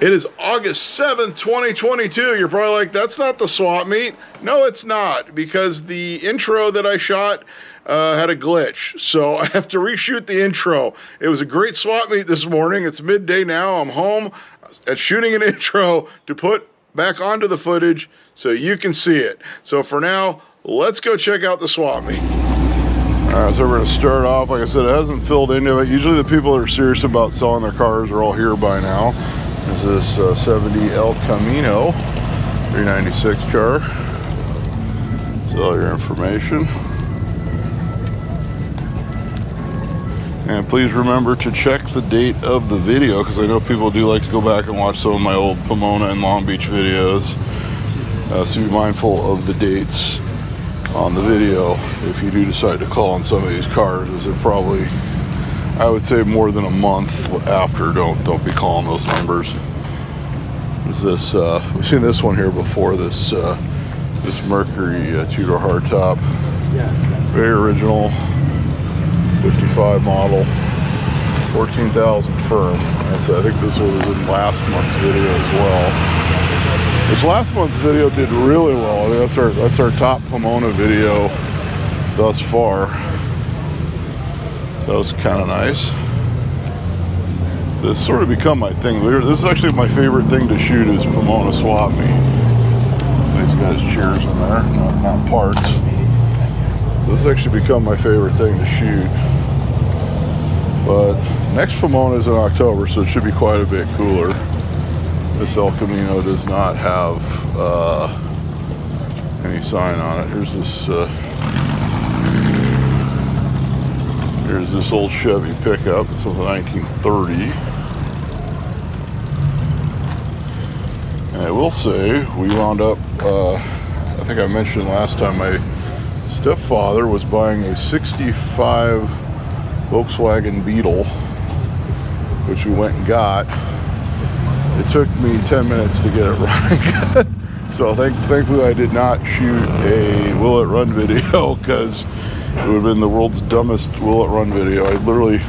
It is August 7th, 2022. You're probably like, that's not the swap meet. No, it's not, because the intro that I shot had a glitch. So I have to reshoot the intro. It was a great swap meet this morning. It's midday now. I'm home at shooting an intro to put back onto the footage so you can see it. So for now, let's go check out the swap meet. All right, so we're gonna start off. Like I said, it hasn't filled into it. Usually the people that are serious about selling their cars are all here by now. There's this 70 El Camino 396 car. That's all your information. And please remember to check the date of the video, because I know people do like to go back and watch some of my old Pomona and Long Beach videos. So be mindful of the dates on the video if you do decide to call on some of these cars, as they're probably, I would say, more than a month after. Don't be calling those numbers. There's this we've seen this one here before, this Mercury two-door hardtop, very original 55 model, 14,000 firm. So I think this one was in last month's video as well. Which last month's video did really well. I think that's our top Pomona video thus far. So that was kind of nice. This sort of become my thing. This is actually my favorite thing to shoot, is Pomona Swap Meet. These guys chairs in there, not parts. So this has actually become my favorite thing to shoot. But next Pomona is in October, so it should be quite a bit cooler. This El Camino does not have any sign on it. Here's this old Chevy pickup. This was a 1930. And I will say, we wound up, I think I mentioned last time, my stepfather was buying a 65 Volkswagen Beetle, which we went and got. It took me 10 minutes to get it running. So thankfully I did not shoot a will it run video, because it would have been the world's dumbest will it run video. I literally,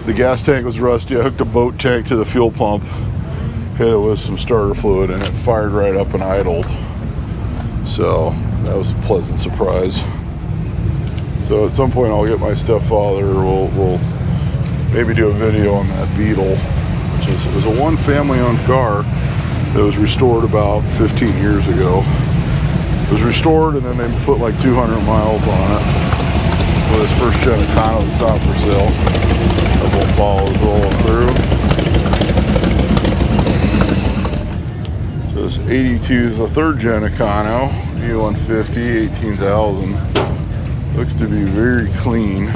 the gas tank was rusty. I hooked a boat tank to the fuel pump, hit it with some starter fluid, and it fired right up and idled. So that was a pleasant surprise. So at some point I'll get my stepfather, we'll maybe do a video on that Beetle. It was a one family owned car that was restored about 15 years ago. It was restored, and then they put like 200 miles on it. Well, this first gen Econo that's not for sale. A couple of balls rolling through. So this 82 is the third gen Econo, E150, 18,000. Looks to be very clean.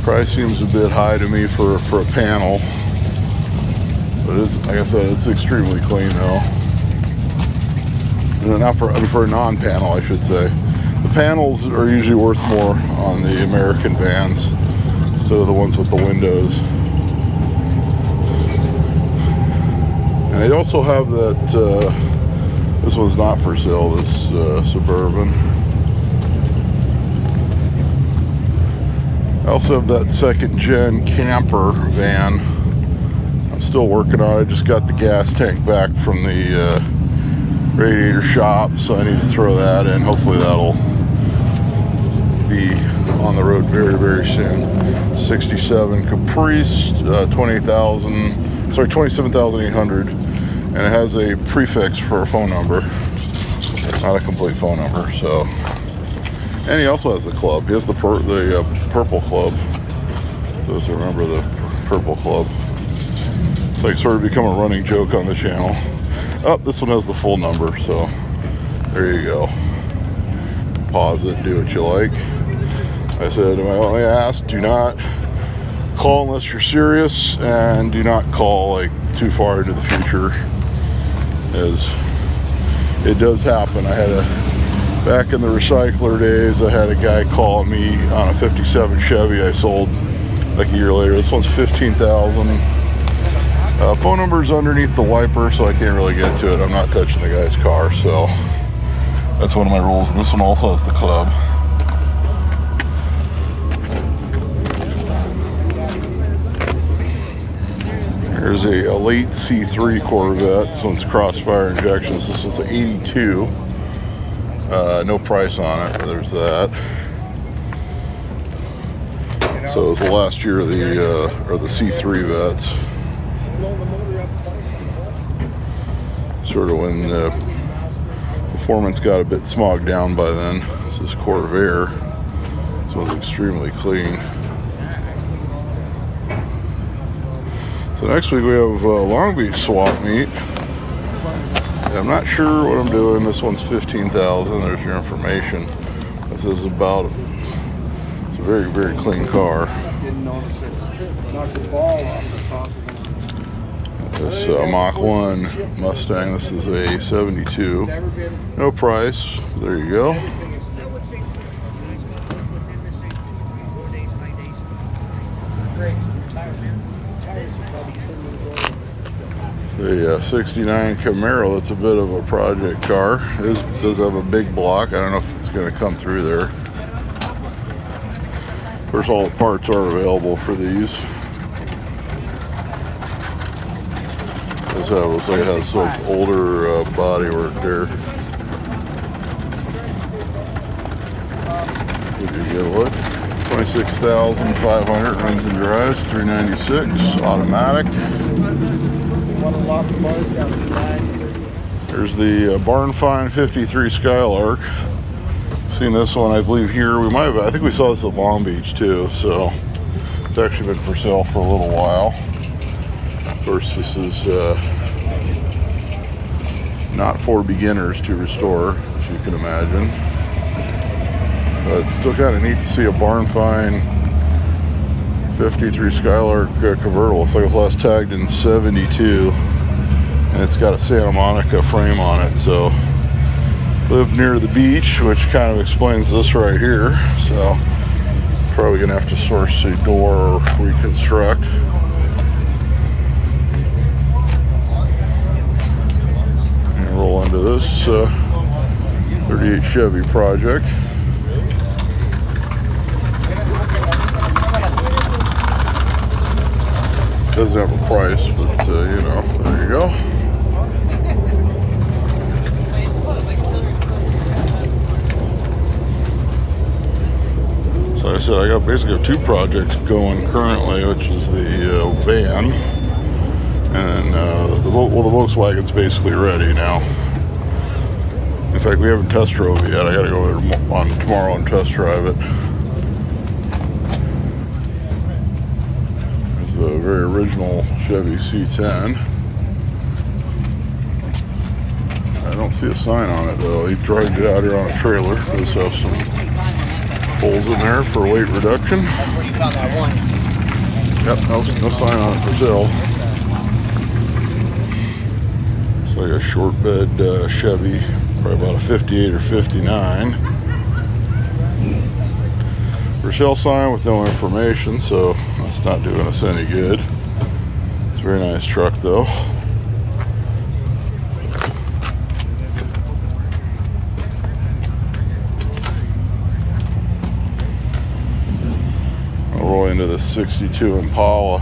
Price seems a bit high to me for a panel. But it is, like I said, it's extremely clean though. Not for, I mean, for a non-panel, I should say. The panels are usually worth more on the American vans instead of the ones with the windows. And I also have that, this one's not for sale, this Suburban. I also have that second gen camper van. I'm still working on it. I just got the gas tank back from the radiator shop, so I need to throw that in. Hopefully that'll be on the road very, very soon. 67 Caprice, 27,800, and it has a prefix for a phone number, not a complete phone number. So, and he also has the club. He has the purple club. Those who remember the purple club. It's like sort of become a running joke on the channel. Oh, this one has the full number, so there you go. Pause it, do what you like. I said, I only ask, do not call unless you're serious, and do not call like too far into the future, as it does happen. I had back in the recycler days, I had a guy call me on a 57 Chevy I sold like a year later. This one's 15,000. Phone number's underneath the wiper, so I can't really get to it. I'm not touching the guy's car, so that's one of my rules. And this one also has the club. Here's a late C3 Corvette. This one's crossfire injections. This is an 82. No price on it, but there's that. So it was the last year of the C3 vets. Sort of when the performance got a bit smogged down by then. This is Corvair. This one's extremely clean. So next week we have Long Beach Swap Meet. I'm not sure what I'm doing. This one's $15,000. There's your information. This is about, it's a very, very clean car. Didn't notice it. Knocked the ball off the top of it. This Mach 1 Mustang. This is a 72. No price. There you go. The 69 Camaro, that's a bit of a project car. It does have a big block. I don't know if it's going to come through there. Of course, all the parts are available for these. This looks like it has some older body work there. Give you a good look. 26,500 runs and drives, 396 automatic. There's the Barn Find 53 Skylark. Seen this one, I believe, here. We might have, I think we saw this at Long Beach too, so it's actually been for sale for a little while. Of course, this is not for beginners to restore, as you can imagine. But it's still kind of neat to see a Barn Find 53 Skylark Convertible. Looks like it was last tagged in 72. And it's got a Santa Monica frame on it. So, live near the beach, which kind of explains this right here. So, probably going to have to source a door or reconstruct. And roll into this 38 Chevy project. Doesn't have a price, but you know, there you go. So like I said, I got basically two projects going currently, which is the van, and the Volkswagen's basically ready now. In fact, we haven't test drove it yet. I got to go on tomorrow and test drive it. A very original Chevy C10. I don't see a sign on it though. He dragged it out here on a trailer. It does have some holes in there for weight reduction. Yep, no sign on it for sale. It's like a short bed Chevy, probably about a 58 or 59. For sale sign with no information, so that's not doing us any good. It's a very nice truck though. I'll roll into the 62 Impala.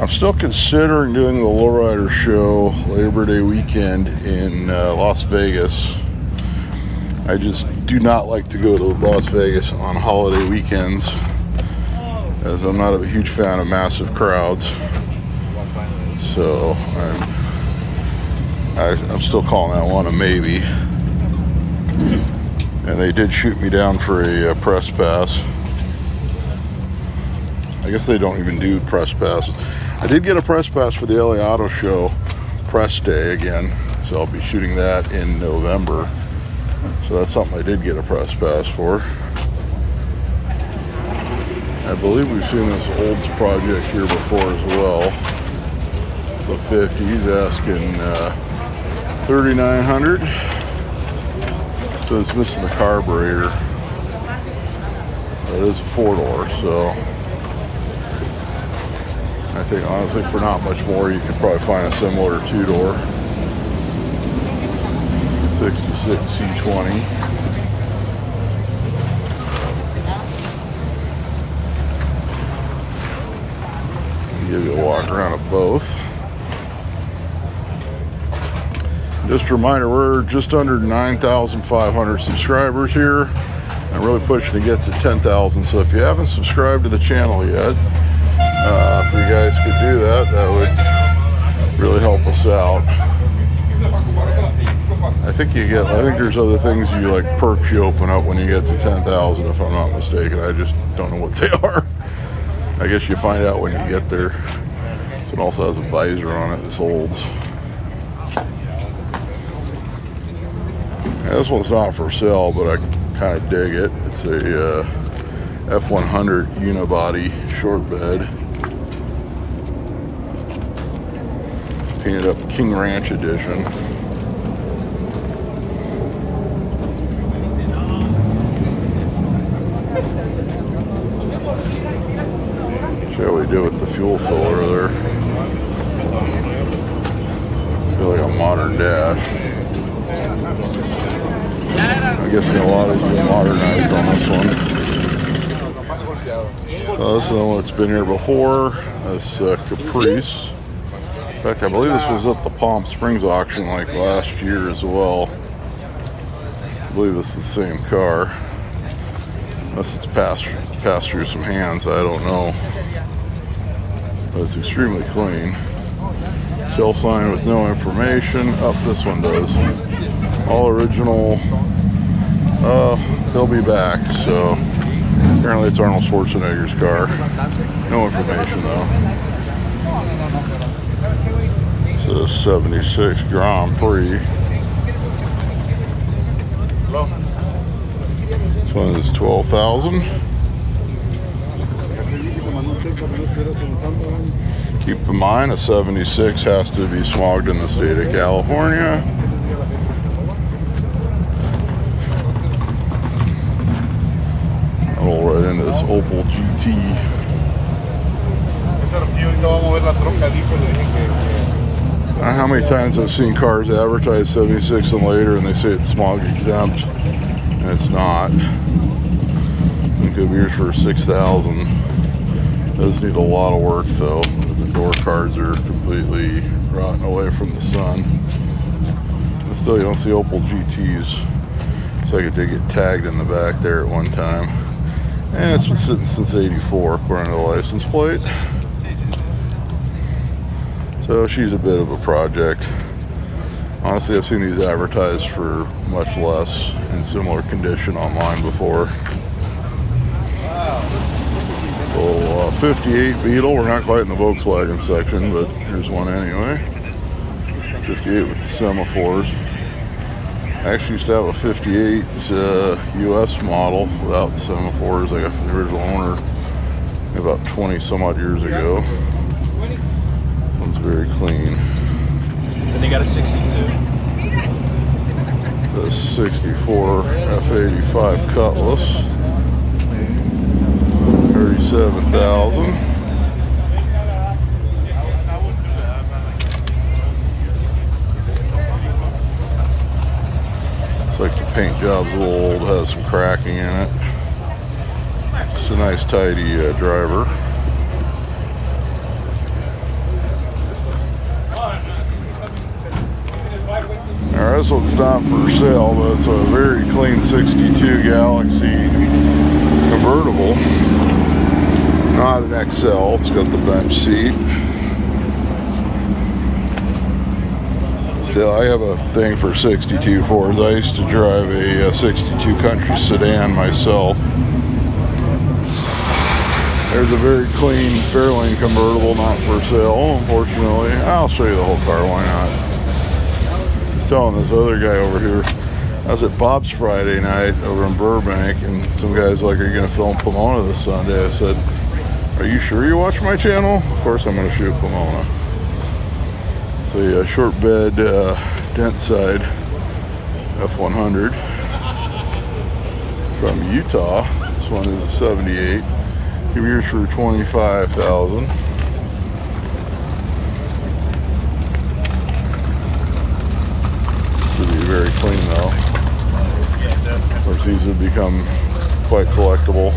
I'm still considering doing the lowrider show Labor Day weekend in Las Vegas. I just do not like to go to Las Vegas on holiday weekends, as I'm not a huge fan of massive crowds. So I'm still calling that one a maybe. And they did shoot me down for a press pass. I guess they don't even do press pass. I did get a press pass for the LA Auto Show press day again, so I'll be shooting that in November. So that's something I did get a press pass for. I believe we've seen this Olds project here before as well. So 50, he's asking 3,900. So it's missing the carburetor. That is a 4-door, so I think honestly for not much more you could probably find a similar 2-door. 66 C20. Give you a walk around of both. Just a reminder, we're just under 9,500 subscribers here. I'm really pushing to get to 10,000. So if you haven't subscribed to the channel yet, if you guys could do that, that would really help us out. I think there's other things you like, perks you open up when you get to 10,000, if I'm not mistaken. I just don't know what they are. I guess you find out when you get there. So it also has a visor on it. This holds. Yeah, this one's not for sale, but I kind of dig it. It's a F100 unibody short bed. Painted up King Ranch edition. See how we do with the fuel filler there. It's got like a modern dash. I'm guessing a lot has been modernized on this one. So this is the one that's been here before. This Caprice. In fact, I believe this was at the Palm Springs auction like last year as well. I believe this is the same car. Unless it's passed through some hands, I don't know. But it's extremely clean. Sell sign with no information. Up, this one does. All original. They'll be back. So apparently it's Arnold Schwarzenegger's car. No information though. It's a 76 Grand Prix. This one is 12,000. Keep in mind, a 76 has to be smogged in the state of California. I'll roll right into this Opel GT. I don't know how many times I've seen cars advertised 76 and later and they say it's smog exempt, and it's not. It could be yours for 6,000. Does need a lot of work though. The door cards are completely rotten away from the sun. But still, you don't see Opel GTs. Looks like it did get tagged in the back there at one time. And it's been sitting since '84 according to the license plate. So she's a bit of a project. Honestly, I've seen these advertised for much less in similar condition online before. So 58 Beetle, we're not quite in the Volkswagen section, but here's one anyway. 58 with the semaphores. I actually used to have a 58 US model without the semaphores. I got from the original owner about 20 some odd years ago. This one's very clean. And they got a 62. The 64 F85 Cutlass. 37,000. Looks like the paint job's a little old, has some cracking in it. It's a nice tidy driver. Alright, this one's not for sale, but it's a very clean 62 Galaxy convertible. Not an XL, it's got the bench seat. Still, I have a thing for 62 Fords. I used to drive a 62 Country sedan myself. There's a very clean Fairlane convertible, not for sale, unfortunately. I'll show you the whole car, why not? I was telling this other guy over here, I was at Bob's Friday night over in Burbank, and some guy's like, are you going to film Pomona this Sunday? I said, are you sure you watch my channel? Of course I'm going to shoot Pomona. The short bed dent side F100 from Utah. This one is a 78. Give yours for 25,000. This would be very clean though. Of course, these have become quite collectible.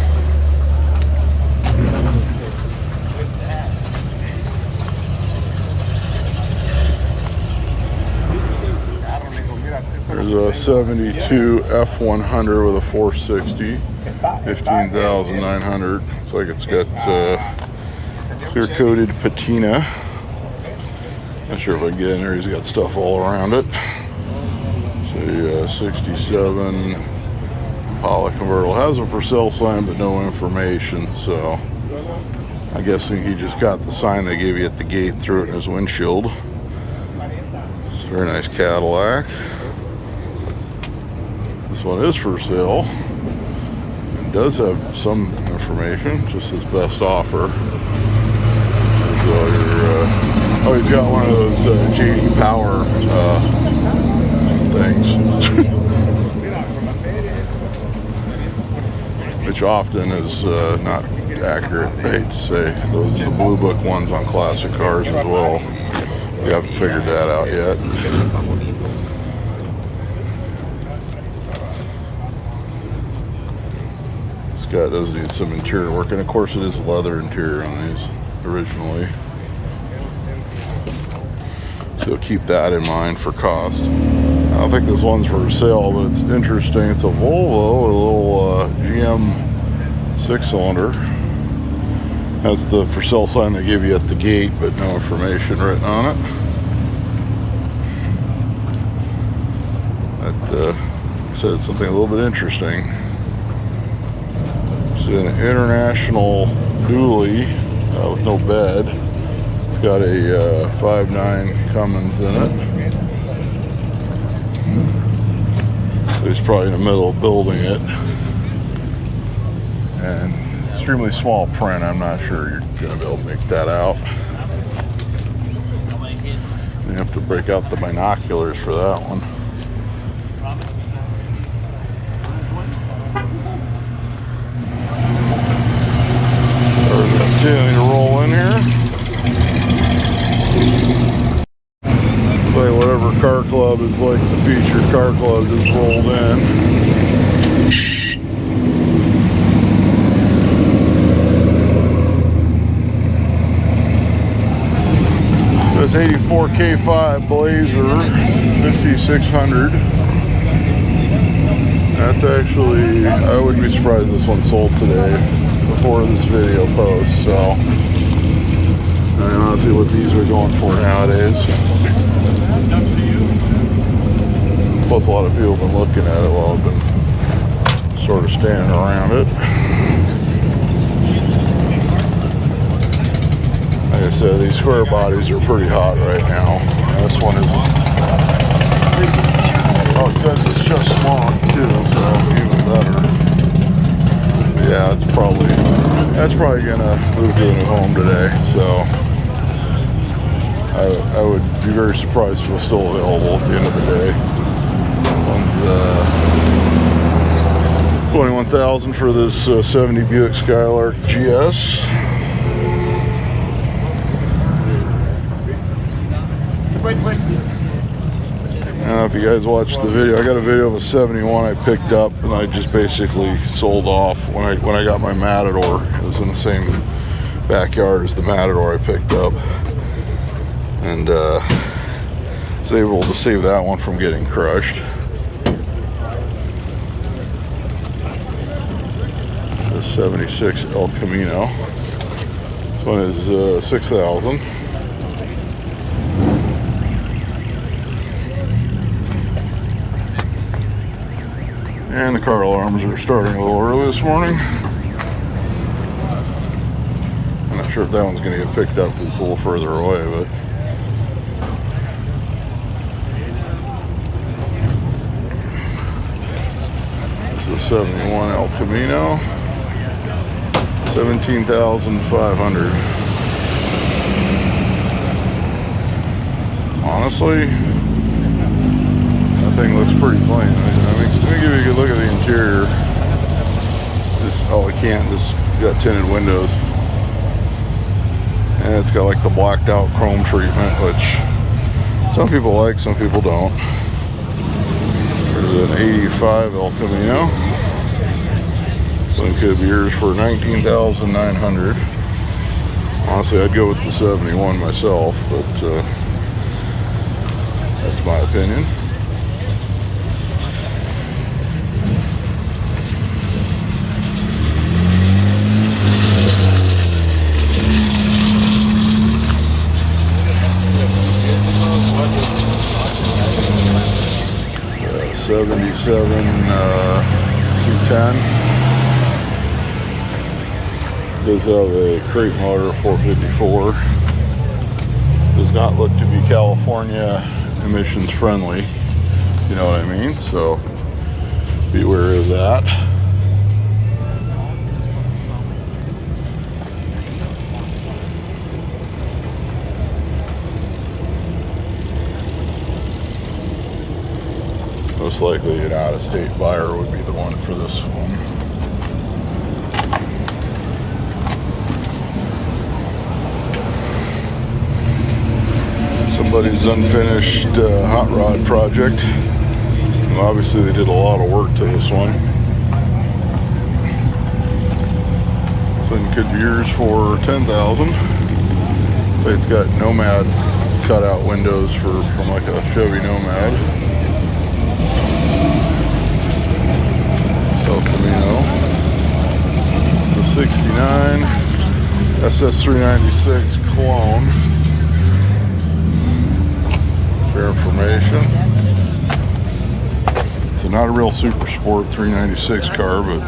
There's a 72 F100 with a 460, 15,900. Looks like it's got clear-coated patina. Not sure if I can get in there. He's got stuff all around it. So 67 Impala convertible. Has a for sale sign but no information. So I'm guessing he just got the sign they gave you at the gate and threw it in his windshield. It's a very nice Cadillac. This one is for sale and does have some information, just his best offer. Oh, he's got one of those JD Power things, which often is not accurate. I hate to say, those are the blue book ones on classic cars as well. We haven't figured that out yet. This guy does need some interior work, and of course it is leather interior on these originally. So keep that in mind for cost. I don't think this one's for sale, but it's interesting. It's a Volvo, a little GM 6-cylinder. Has the for sale sign they give you at the gate, but no information written on it. That says something a little bit interesting. It's an international dually with no bed. It's got a 5.9 Cummins in it. So he's probably in the middle of building it. And extremely small print. I'm not sure you're going to be able to make that out. You have to break out the binoculars for that one. We're continuing to roll in here. It's like whatever car club is like the featured car club just rolled in. It says 84 K5 Blazer 5600. That's actually, I would be surprised this one sold today before this video posts, so I want to see what these are going for nowadays. Plus a lot of people have been looking at it while I've been sort of standing around it. Like I said, these square bodies are pretty hot right now. This one isn't. Oh, it says it's just small too, so even better. Yeah, that's probably gonna move to a new home today, so I would be very surprised if it was still available at the end of the day. One's $21,000 for this 70 Buick Skylark Gs. I don't know if you guys watched the video. I got a video of a 71 I picked up, and I just basically sold off when I got my Matador. It was in the same backyard as the Matador I picked up, and was able to save that one from getting crushed. The 76 El Camino. This one is $6,000. And the car alarms are starting a little early this morning. I'm not sure if that one's going to get picked up because it's a little further away, but this is a 71 El Camino, 17,500. Honestly, that thing looks pretty clean. Let me give you a good look at the interior. I can't, just got tinted windows. And it's got like the blacked out chrome treatment, which some people like, some people don't. There's an 85 El Camino. This one could be yours for $19,900. Honestly, I'd go with the 71 myself, but that's my opinion. 77 C10. Does have a crate motor, 454. Does not look to be California emissions friendly, you know what I mean? So be wary of that. Most likely an out-of-state buyer would be the one for this one. Somebody's unfinished hot rod project. And obviously they did a lot of work to this one. This one could be yours for $10,000. So it's got Nomad cutout windows from like a Chevy Nomad. El Camino. It's a 69 SS396 clone. For information. So not a real super sport 396 car, but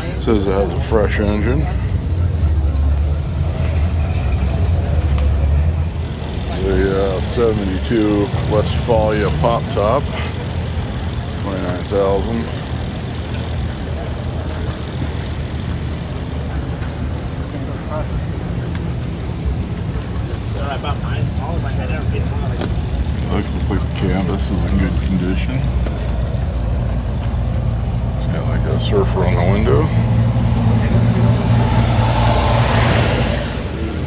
it says it has a fresh engine. The 72 Westfalia pop top, 29,000. Looks like the canvas is in good condition. It's got like a surfer on the window.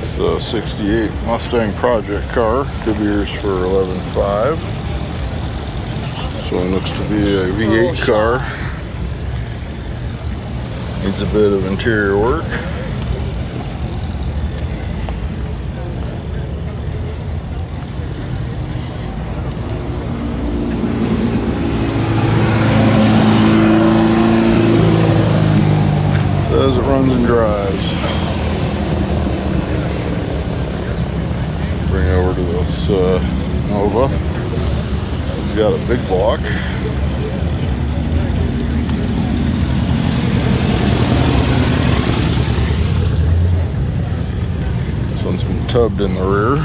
It's a 68 Mustang project car. Could be yours for $11,500. So it looks to be a V8 car. Needs a bit of interior work. As it runs and drives. Bring it over to this Nova. It's got a big block. This one's been tubbed in the rear.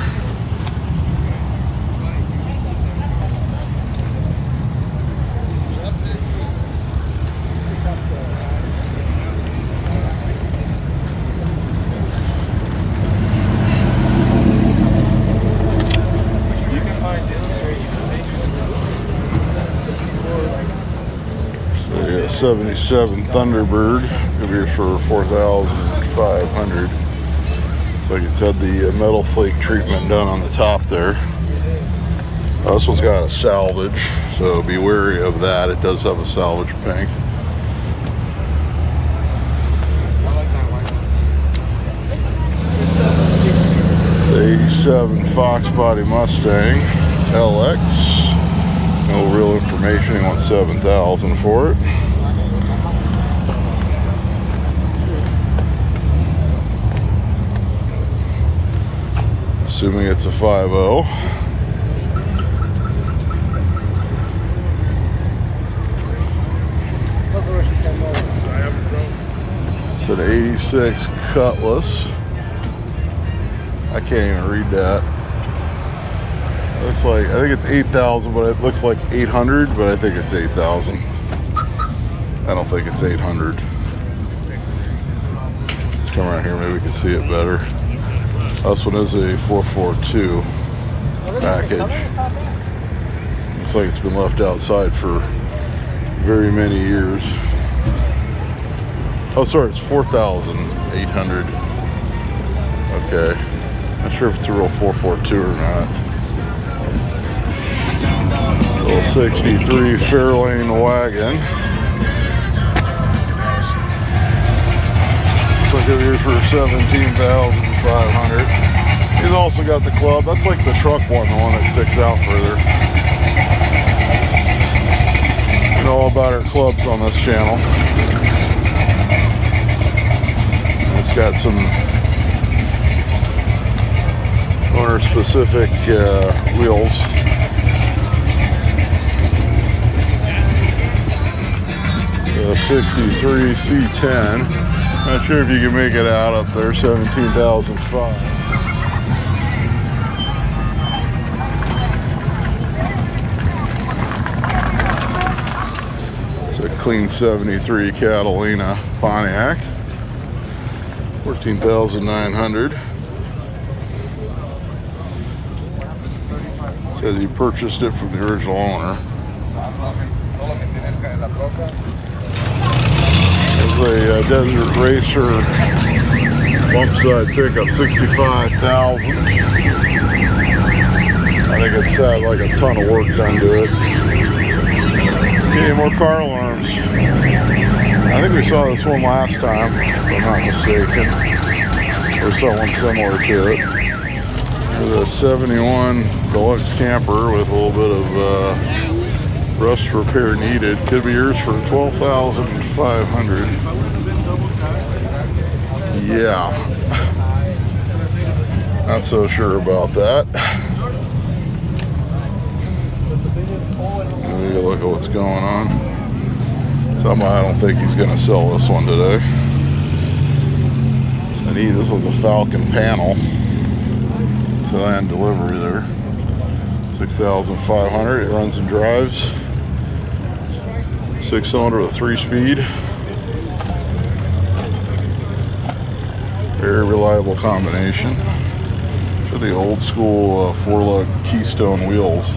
So yeah, 77 Thunderbird, could be for $4,500. Looks like it's had the metal flake treatment done on the top there. This one's got a salvage, so be wary of that. It does have a salvage bank. It's an 87 Fox Body Mustang LX. No real information. He wants $7,000 for it. Assuming it's a 5.0. It's an 86 Cutlass. I can't even read that. Looks like, I think it's 8,000, but it looks like 800, but I think it's 8,000. I don't think it's 800. Let's come around here, maybe we can see it better. This one is a 442 package. Looks like it's been left outside for very many years. Oh, sorry, it's 4,800. Okay. Not sure if it's a real 442 or not. Little 63 Fairlane wagon. Looks like over here for $17,500. He's also got the club. That's like the truck one, the one that sticks out further. You know all about our clubs on this channel. It's got some owner-specific wheels. The 63 C10. Not sure if you can make it out up there. 17,005. It's a clean 73 Catalina Pontiac. 14,900. Says he purchased it from the original owner. There's a Desert Racer bump side pickup, 65,000. I think it's had like a ton of work done to it. Okay, more car alarms. I think we saw this one last time, if I'm not mistaken. We saw one similar to it. There's a 71 deluxe camper with a little bit of rust repair needed. Could be yours for 12,500. Yeah. Not so sure about that. Let me look at what's going on. Somehow I don't think he's going to sell this one today. So neat. This was a Falcon panel. Sedan delivery there. 6,500. It runs and drives. 6-cylinder with a 3-speed. Very reliable combination. For the old school 4-lug Keystone wheels.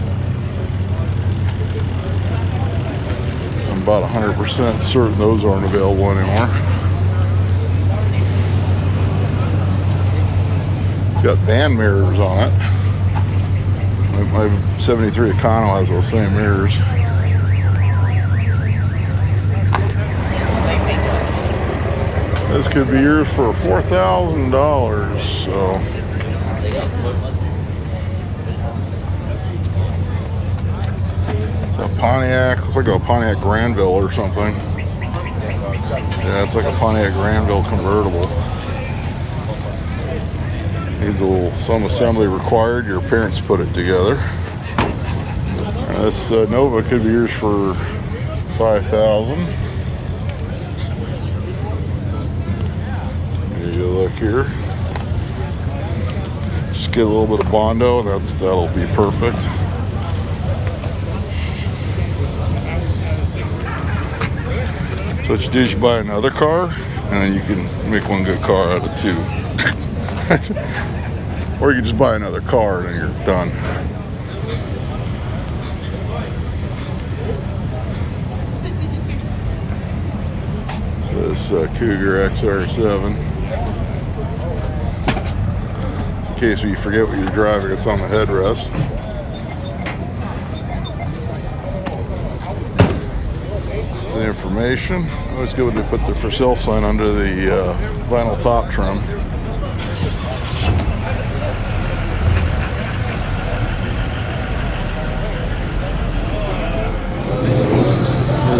I'm about 100% certain those aren't available anymore. It's got van mirrors on it. My 73 Econo has those same mirrors. This could be yours for $4,000. So it's a Pontiac. Looks like a Pontiac Granville or something. Yeah, it's like a Pontiac Granville convertible. Needs a little some assembly required. Your parents put it together. This Nova could be yours for $5,000. You look here. Just get a little bit of Bondo. That'll be perfect. So what you do is you buy another car, and then you can make one good car out of two. Or you can just buy another car and you're done. So this Cougar XR7. In case you forget what you're driving, it's on the headrest. The information. Always good when they put the for sale sign under the vinyl top trim.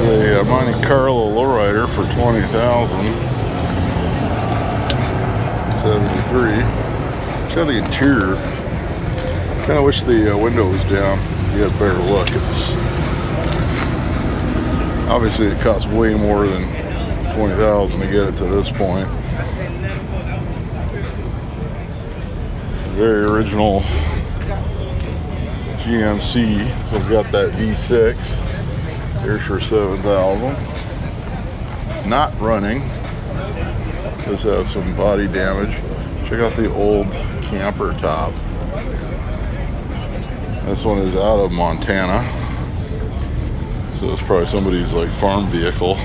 Here's a Monte Carlo lowrider for $20,000. 73. Show the interior. Kind of wish the window was down. You had a better look. It's obviously it costs way more than $20,000 to get it to this point. Very original GMC. So it's got that V6. Here's for $7,000. Not running. Does have some body damage. Check out the old camper top. This one is out of Montana, so it's probably somebody's like farm vehicle.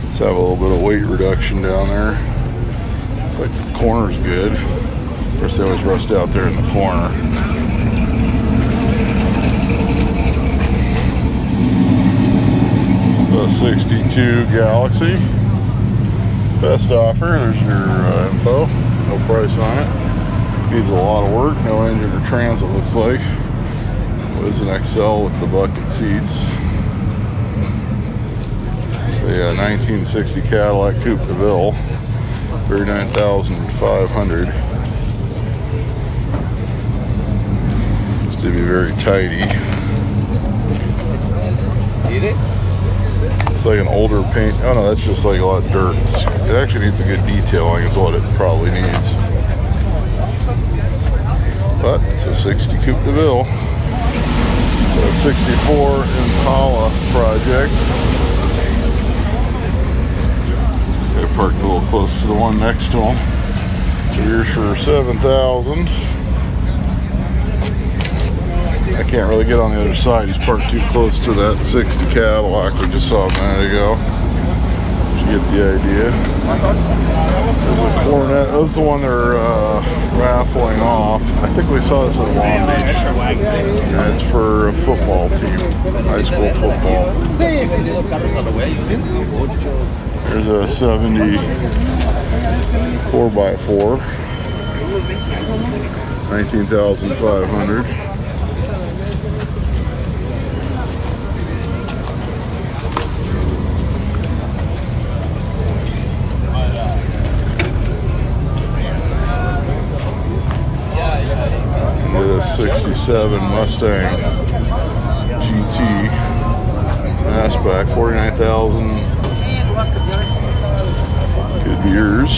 Let's have a little bit of weight reduction down there. It's like the corner's good. Of course, they always rust out there in the corner. The 62 Galaxy. Best offer. There's your info. No price on it. Needs a lot of work. No engine or trans, it looks like. It was an XL with the bucket seats. So yeah, 1960 Cadillac Coupe de Ville. 39,500. Just to be very tidy. It's like an older paint. Oh no, that's just like a lot of dirt. It actually needs a good detailing is what it probably needs. But it's a 60 Coupe de Ville. A 64 Impala project. They parked a little close to the one next to them. Here's for $7,000. I can't really get on the other side. He's parked too close to that 60 Cadillac we just saw a minute ago. You get the idea. There's a Coronet. That's the one they're raffling off. I think we saw this in Long Beach. And it's for a football team, high school football. There's a 70 4x4, 19,500. There's a 67 Mustang GT Fastback, 49,000. Good years.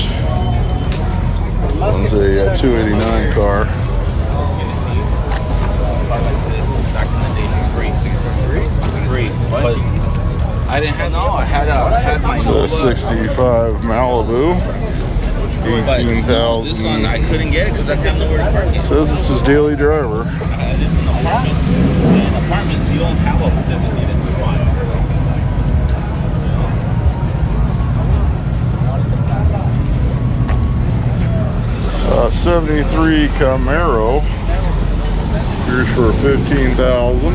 One's a 289 car. I didn't have. No, I had my. So a 65 Malibu, 18,000. This one I couldn't get it because I didn't know where to park it. Says it's his daily driver. In apartments, you don't have a designated spot. 73 Camaro. Here's for 15,000.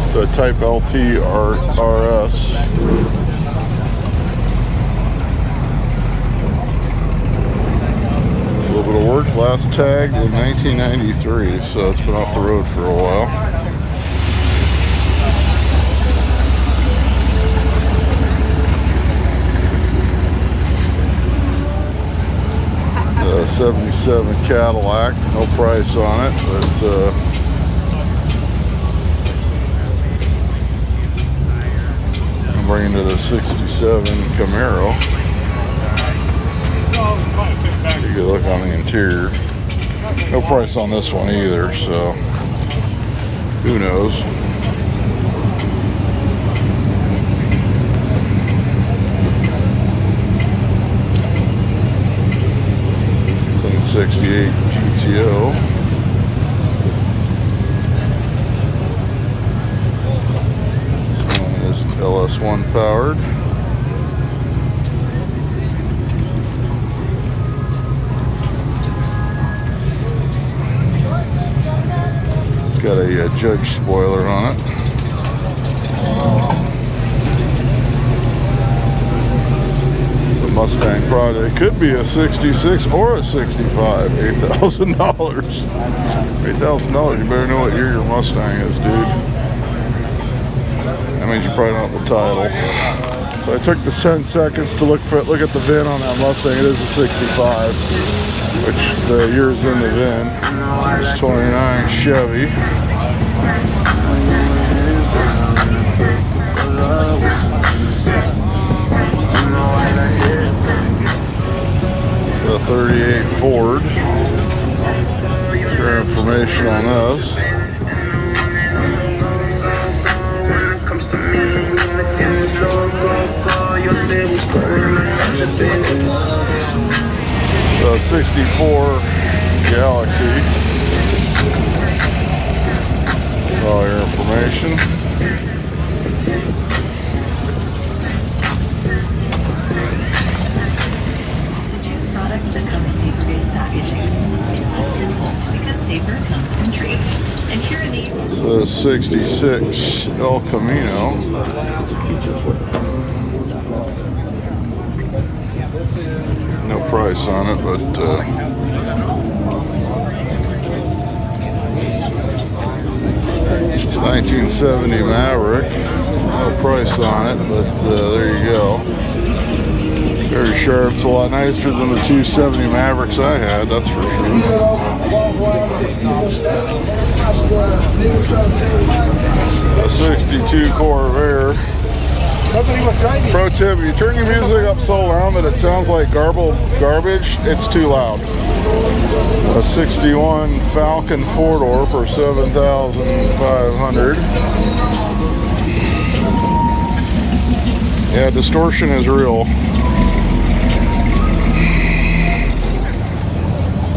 It's a Type LT RS. A little bit of work. Last tagged in 1993, so it's been off the road for a while. 77 Cadillac, no price on it, but I'm bringing to the 67 Camaro. You can look on the interior. No price on this one either, so who knows. 68 GTO. This one is LS1 powered. It's got a Judge spoiler on it. Mustang product. It could be a 66 or a 65. $8,000. $8,000. You better know what year your Mustang is, dude. That means you probably don't have the title. So I took the 10 seconds to look at the VIN on that Mustang. It is a 65, which the year is in the VIN. It's 29 Chevy. A 38 Ford. For information on this. The 64 Galaxy. All your information. That come in paper-based packaging. It's that simple because paper comes from trees. And here are the 66 El Camino. No price on it, but it's 1970 Maverick. No price on it, but there you go. Very sharp. It's a lot nicer than the 270 Mavericks I had, that's for sure. A 62 Corvair. Pro tip, if you turn your music up so loud that it sounds like garbage, it's too loud. A 61 Falcon 4-door for $7,500. Yeah, distortion is real.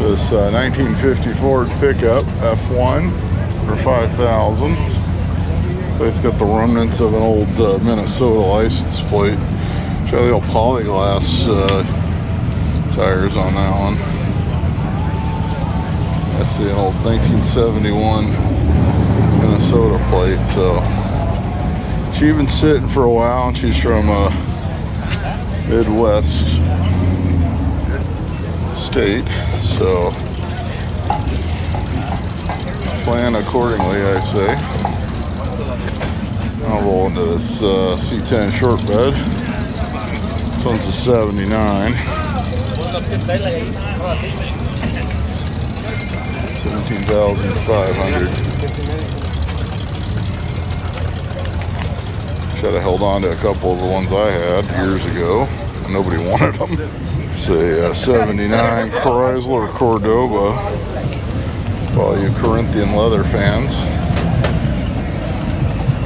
This 1950 Ford pickup F1 for $5,000. So it's got the remnants of an old Minnesota license plate. Got the old polyglass tires on that one. That's the old 1971 Minnesota plate. So she's been sitting for a while, and she's from Midwest state. So plan accordingly, I say. I'll roll into this C10 short bed. This one's a 79. 17,500. Should have held on to a couple of the ones I had years ago. Nobody wanted them. It's a 79 Chrysler Cordoba. For all you Corinthian leather fans.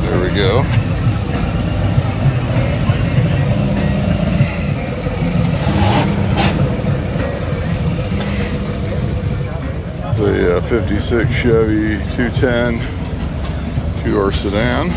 There we go. It's a 56 Chevy 210 2R sedan.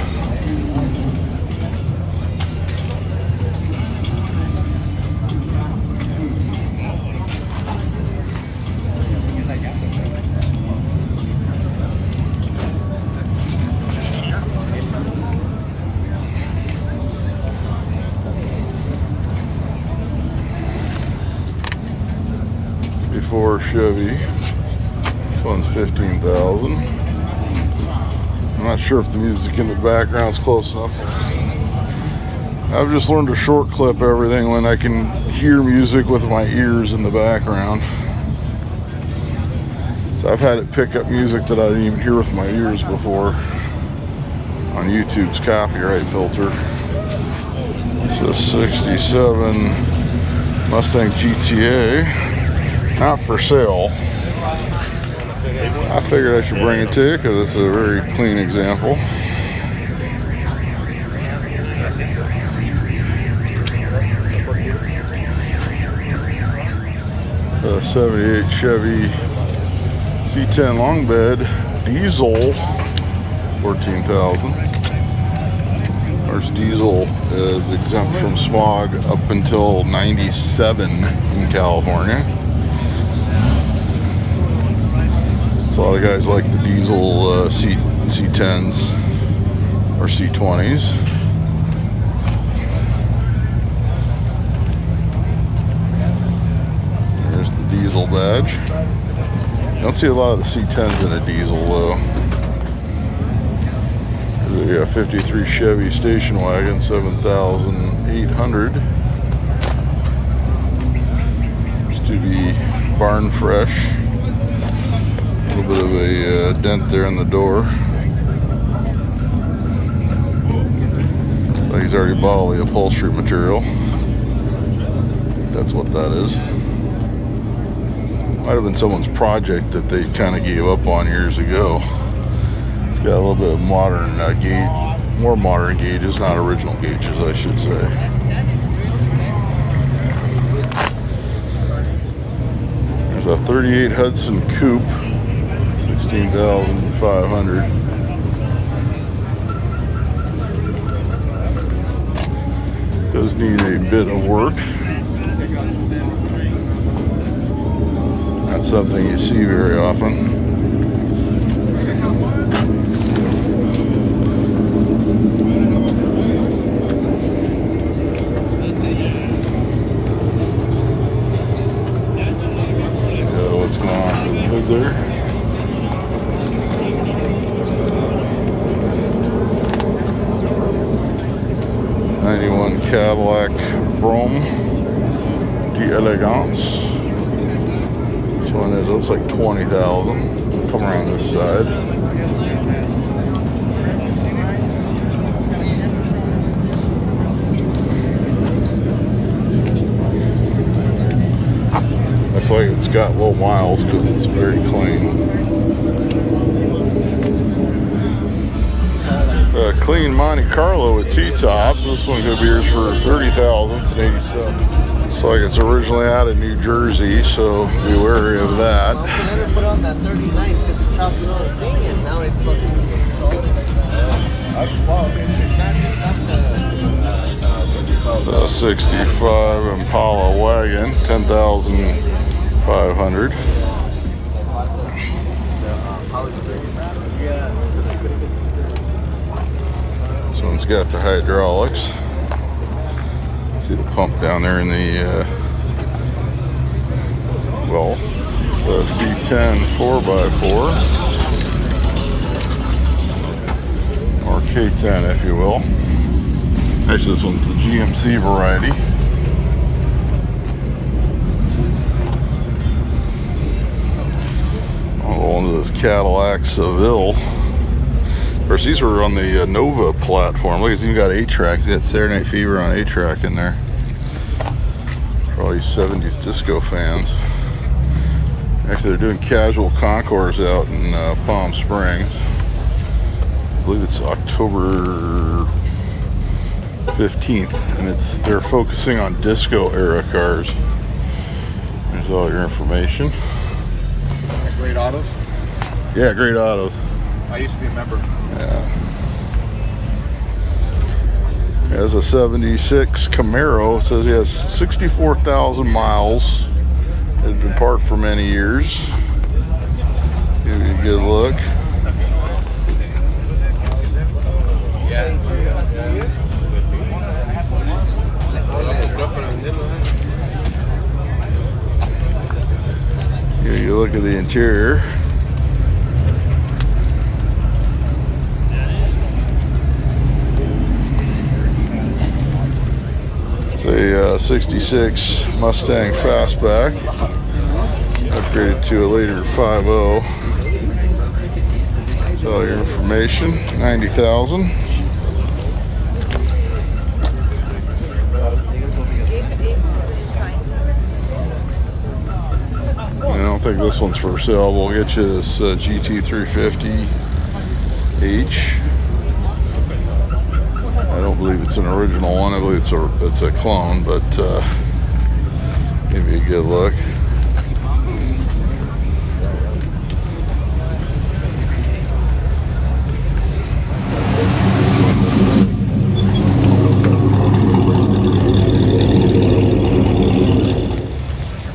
Chevy. This one's $15,000. I'm not sure if the music in the background is close enough. I've just learned to short clip everything when I can hear music with my ears in the background. So I've had it pick up music that I didn't even hear with my ears before on YouTube's copyright filter. So 67 Mustang GTA. Not for sale. I figured I should bring it to you because it's a very clean example. 78 Chevy C10 long bed diesel, 14,000. Of course, diesel is exempt from smog up until 97 in California. So a lot of guys like the diesel C10s or C20s. There's the diesel badge. You don't see a lot of the C10s in a diesel though. There's a 53 Chevy station wagon, 7,800. Used to be barn fresh. A little bit of a dent there in the door. So he's already bought all the upholstery material. That's what that is. Might have been someone's project that they kind of gave up on years ago. It's got a little bit of modern gauge, more modern gauges, not original gauges, I should say. There's a 38 Hudson Coupe. 16,500. Does need a bit of work. Not something you see very often. What's going on with the hood there? Cadillac Brougham d'Elegance, one is, it looks like 20,000. Come around this side. Looks like it's got low miles because it's very clean. Clean Monte Carlo with T-top. This one could be yours for 30,000. It's an 87. Looks like it's originally out of New Jersey, so be wary of that. Well, I never put on that 39 because it's chopping on the thing, and now it's fucking solid. 65 Impala wagon, 10,500. This one's got the hydraulics. See the pump down there in the well, the C10 4x4 or K10 if you will. Actually, this one's the GMC variety. I'll go into this Cadillac Seville. Of course, these were on the Nova platform. Look, it's even got 8-track. It's got Saturday Night Fever on 8-track in there. For all you 70s disco fans. Actually, they're doing casual concours out in Palm Springs. I believe it's October 15th, and they're focusing on disco era cars. There's all your information. Great autos? Yeah, great autos. I used to be a member. Yeah. Has a 76 Camaro. It says he has 64,000 miles. Has been parked for many years. Give you a good look. Here you look at the interior. It's a 66 Mustang Fastback, upgraded to a later 5.0. That's all your information. 90,000. I don't think this one's for sale. We'll get you this GT 350H. I don't believe it's an original one. I believe it's a clone, but give you a good look.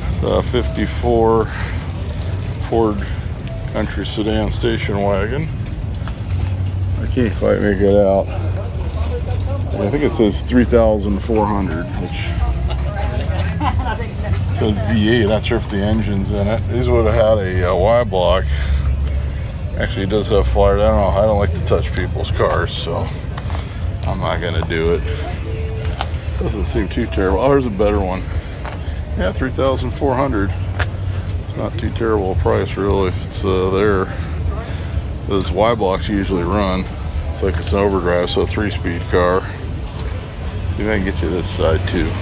It's a 54 Ford Country Sedan station wagon. I can't quite make it out. I think it says 3,400, which says V8. Not sure if the engine's in it. These would have had a Y block. Actually, it does have flyers. I don't know. I don't like to touch people's cars, so I'm not gonna do it. Doesn't seem too terrible. Oh, there's a better one. Yeah, 3,400. It's not too terrible a price, really, if it's there. Those Y blocks usually run. It's like it's an overdrive, so a 3-speed car. See if I can get you this side too.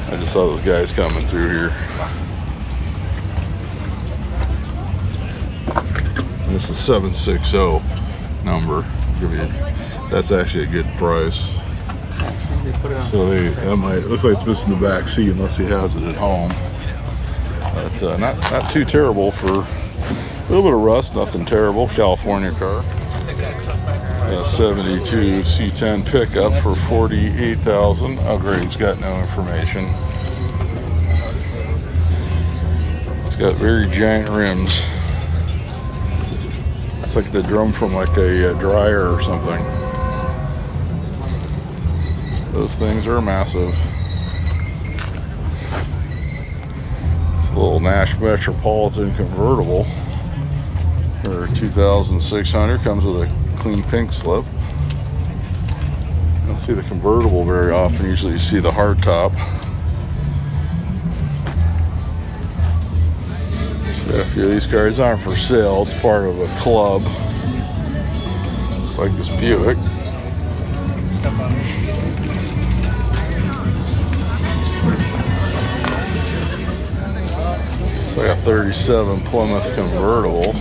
I just saw those guys coming through here. And this is 760 number. That's actually a good price. So that might, looks like it's missing the back seat unless he has it at home. But not too terrible for a little bit of rust. Nothing terrible. California car. 72 C10 pickup for 48,000. Upgrade's got no information. It's got very giant rims. It's like the drum from like a dryer or something. Those things are massive. It's a little Nash Metropolitan convertible for 2,600. Comes with a clean pink slip. You don't see the convertible very often. Usually you see the hard top. A few of these cars aren't for sale. It's part of a club. It's like this Buick. It's like a 37 Plymouth convertible.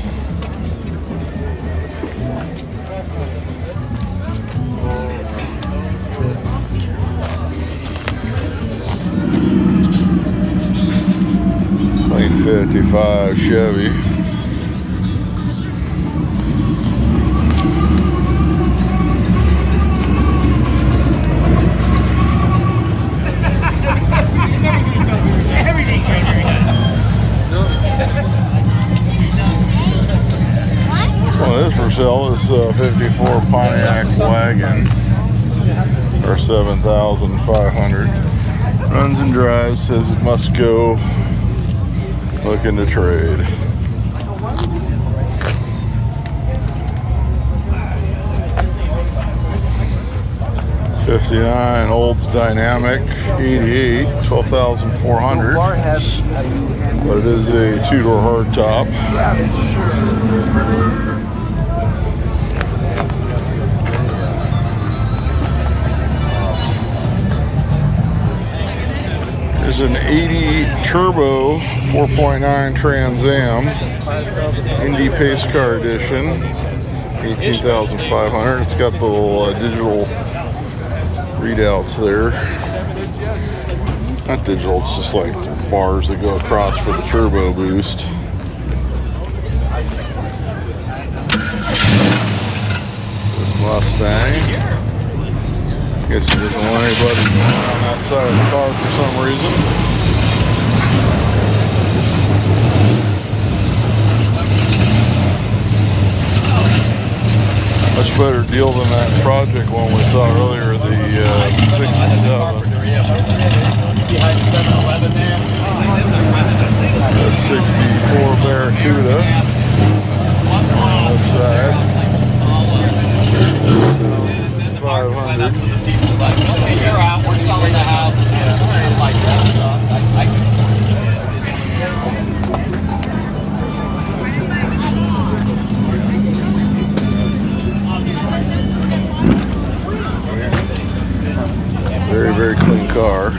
Like 55 Chevy. Well, this for sale is 54 Pontiac Wagon for $7,500. Runs and drives, says it must go. Looking to trade. '59 Olds Dynamic 88, 12,400. But it is a two-door hardtop. There's an 80 Turbo 4.9 Trans Am Indy Pace Car Edition, 18,500. It's got the little digital readouts there. Not digital, it's just like bars that go across for the turbo boost. This Mustang. Guess he doesn't want anybody on that side of the car for some reason. Much better deal than that project one we saw earlier, the 67. The 64 Barracuda. This side. 500. You're out, we're selling the house. Like that stuff. Very, very clean car.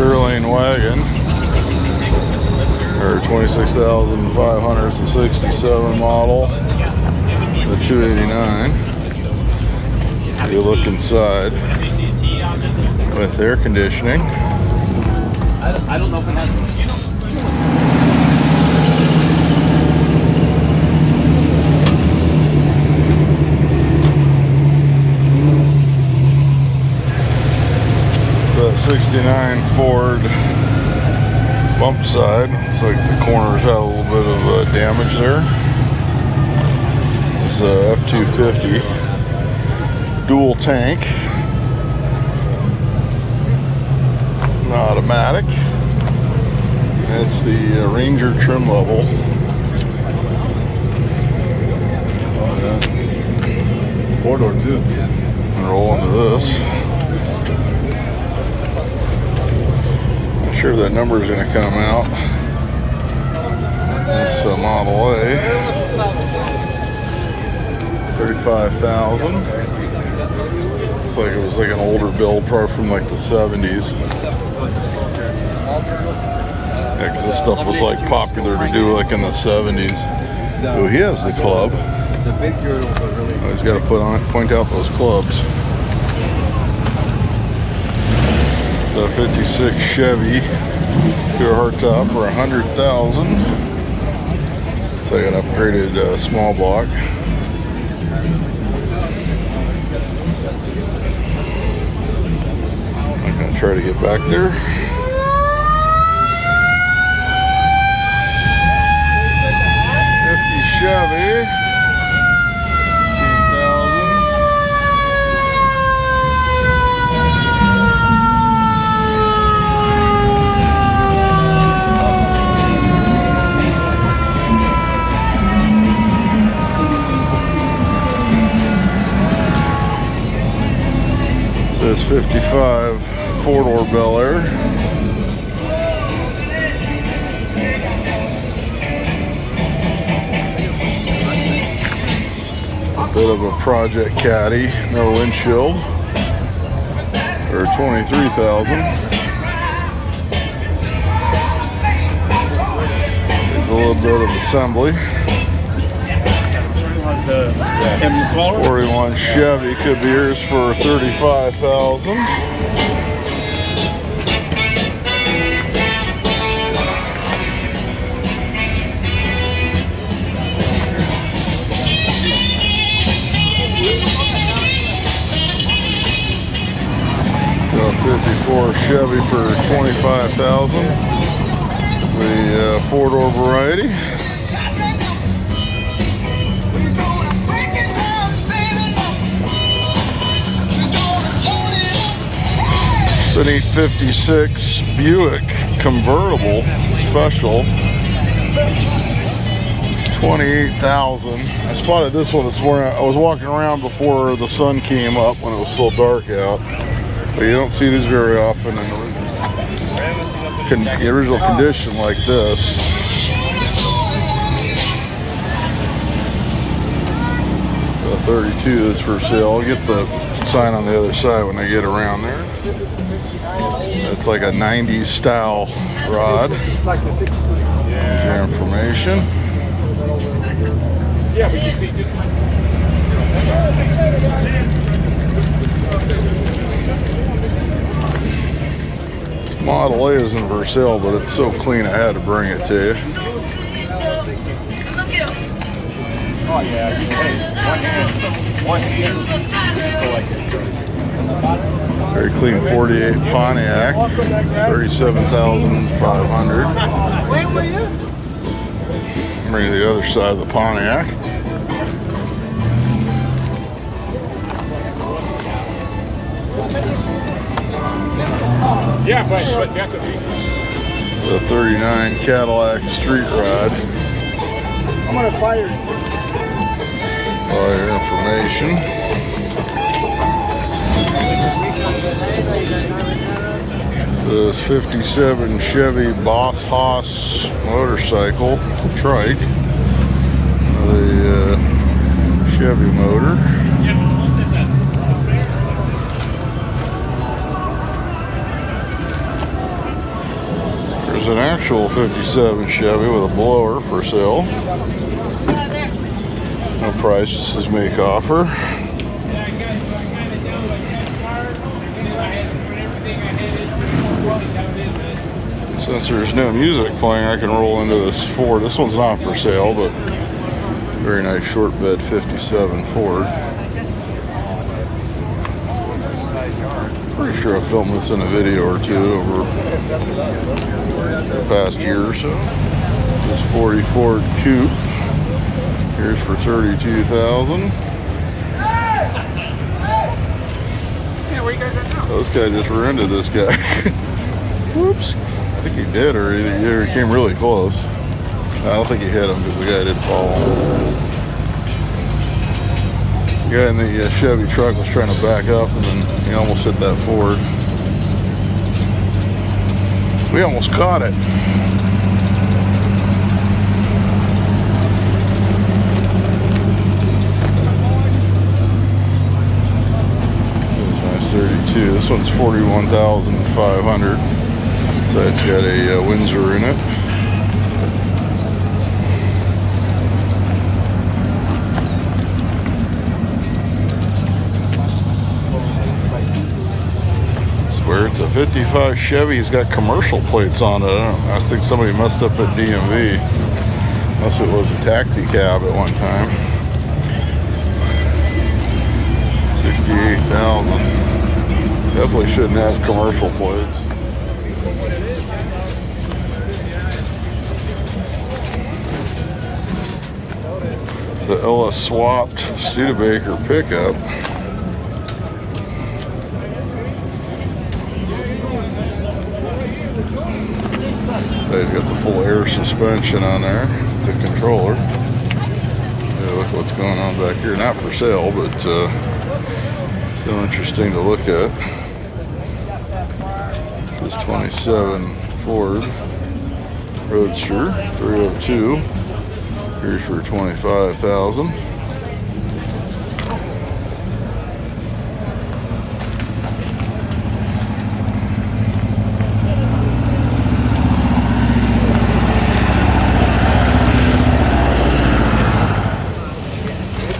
Lane Wagon, or 26,500. It's a 67 model, the 289. You look inside with air conditioning. I don't know if it has. The 69 Ford bump side. Looks like the corners had a little bit of damage there. It's a F-250 dual tank, automatic. It's the Ranger trim level. Oh yeah. 4-door too. And roll into this. Sure that number is going to come out. This Model A, 35,000. It's like it was like an older build, probably from like the 70s. Yeah, because this stuff was like popular to do like in the 70s. Oh, he has the club. Oh, he's got to point out those clubs. The 56 Chevy to a hardtop for $100,000. It's like an upgraded small block. I'm gonna try to get back there. Chevy. This 55 four-door Bel Air. A bit of a Project Caddy, no windshield, for $23,000. It's a little bit of assembly. 41 Chevy could be yours for $35,000. Got a 54 Chevy for $25,000. It's the four-door variety. It's an 856 Buick Convertible Special. $28,000. I spotted this one this morning. I was walking around before the sun came up when it was still dark out. But you don't see these very often in the original condition like this. The 32 is for sale. I'll get the sign on the other side when I get around there. It's like a 90s style rod. Here's your information. Yeah, but you see, Model A isn't for sale, but it's so clean I had to bring it to you. oh yeah, one hand. Very clean 48 Pontiac, $37,500. Bring you the other side of the Pontiac. Yeah, but that's a The 39 Cadillac Street Rod. I'm gonna fire you. All your information. This 57 Chevy Boss Hoss motorcycle trike. The Chevy motor. There's an actual 57 Chevy with a blower for sale. No price, just his make offer. Since there's no music playing, I can roll into this Ford. This one's not for sale, but very nice short bed 57 Ford. Pretty sure I filmed this in a video or two over the past year or so. This 40 Ford Coupe. Here's for $32,000. Yeah, where you guys at now? This guy just rear-ended this guy. Whoops. I think he did, or either he came really close. I don't think he hit him because the guy didn't follow him. The guy in the Chevy truck was trying to back up and then he almost hit that Ford. We almost caught it. Nice 32. This one's $41,500. So it's got a Windsor in it. Swear it's a 55 Chevy. He's got commercial plates on it. I think somebody messed up at DMV. Unless it was a taxi cab at one time. $68,000. Definitely shouldn't have commercial plates. The LS swapped Studebaker pickup. So he's got the full air suspension on there, the controller. Yeah, look what's going on back here. Not for sale, but So interesting to look at. This is 27 Ford Roadster 302. Here's for $25,000.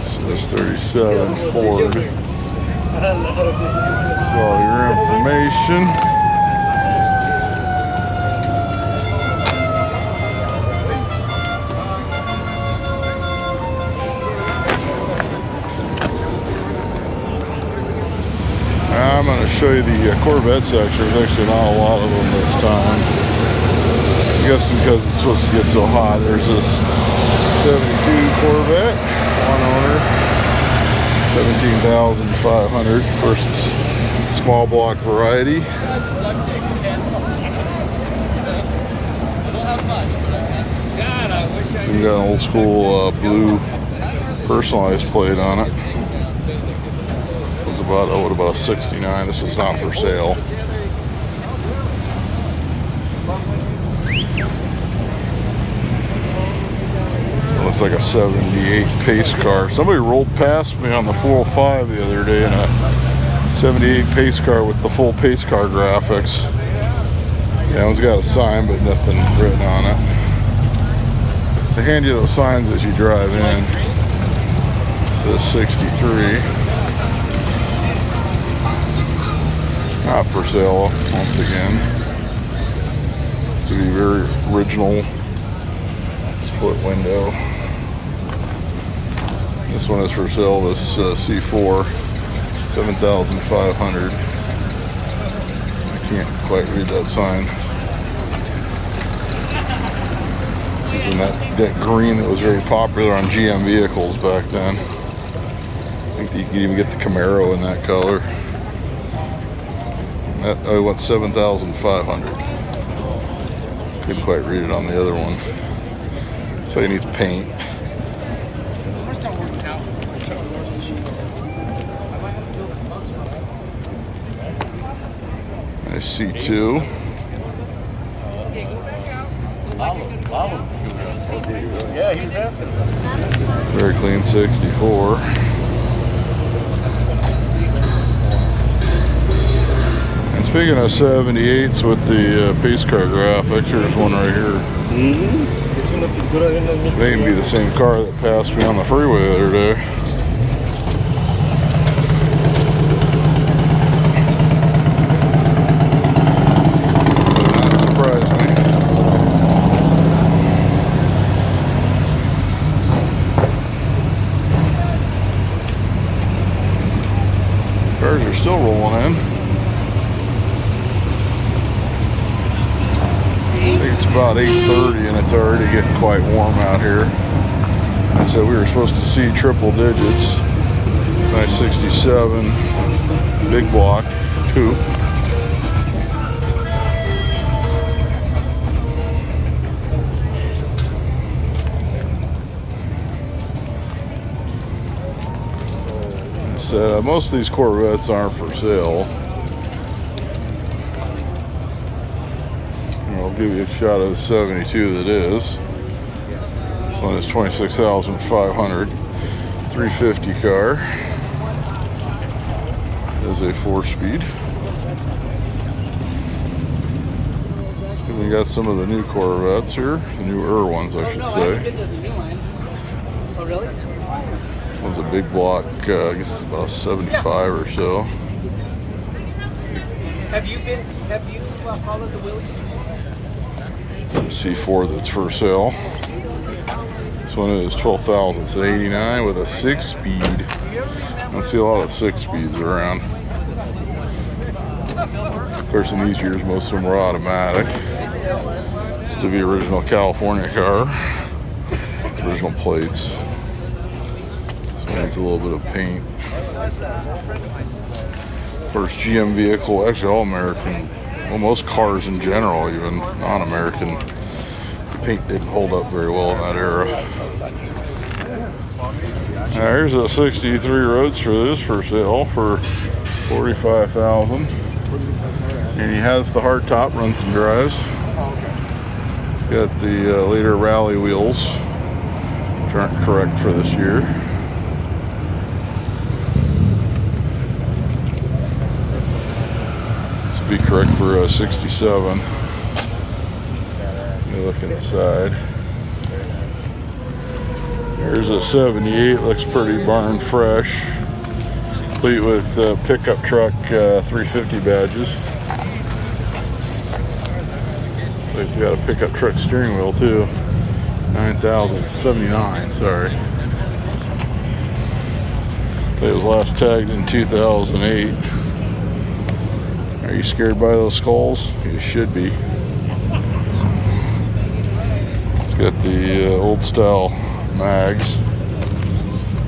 So this 37 Ford. That's all your information. I'm going to show you the Corvette section. There's actually not a lot of them this time. I'm guessing because it's supposed to get so hot. There's this 72 Corvette, one owner, $17,500. First small block variety. So we got an old school blue personalized plate on it. About a 69. This is not for sale. It looks like a 78 pace car. Somebody rolled past me on the 405 the other day in a 78 pace car with the full pace car graphics. Yeah, one's got a sign but nothing written on it. They hand you those signs as you drive in. It says 63. Not for sale, once again. To be very original split window. This one is for sale, this C4, $7,500. I can't quite read that sign. This is in that green that was very popular on GM vehicles back then. I think you could even get the Camaro in that color. I went $7,500. Couldn't quite read it on the other one. So you need paint. Nice C2. Yeah, he was asking about it. Very clean 64. Speaking of 78s with the pace car graphics, here's one right here. May even be the same car that passed me on the freeway the other day. That surprised me. Cars are still rolling in. I think it's about 8:30 and it's already getting quite warm out here. I said we were supposed to see triple digits. Nice 67 big block coupe. I said most of these Corvettes aren't for sale. I'll give you a shot of the 72 that is. This one is $26,500. 350 car. It is a 4-speed. We got some of the new Corvettes here, the newer ones, I should say. Oh, really? This one's a big block. I guess it's about 75 or so. Have you followed the wheelies? C4 that's for sale. This one is $12,000. It's an 89 with a 6-speed. I don't see a lot of 6-speeds around. Of course, in these years, most of them were automatic. It's to be original California car. Original plates. So it needs a little bit of paint. First GM vehicle, actually all American. Well, most cars in general, even non-American, the paint didn't hold up very well in that era. There's a 63 Roadster. This is for sale for $45,000. And he has the hard top, runs and drives. It's got the later rally wheels, which aren't correct for this year. This would be correct for 67. Let me look inside. There's a 78, looks pretty barn fresh, complete with pickup truck 350 badges. So it's got a pickup truck steering wheel too. 9,079, sorry. So it was last tagged in 2008. Are you scared by those skulls? You should be. It's got the old style mags.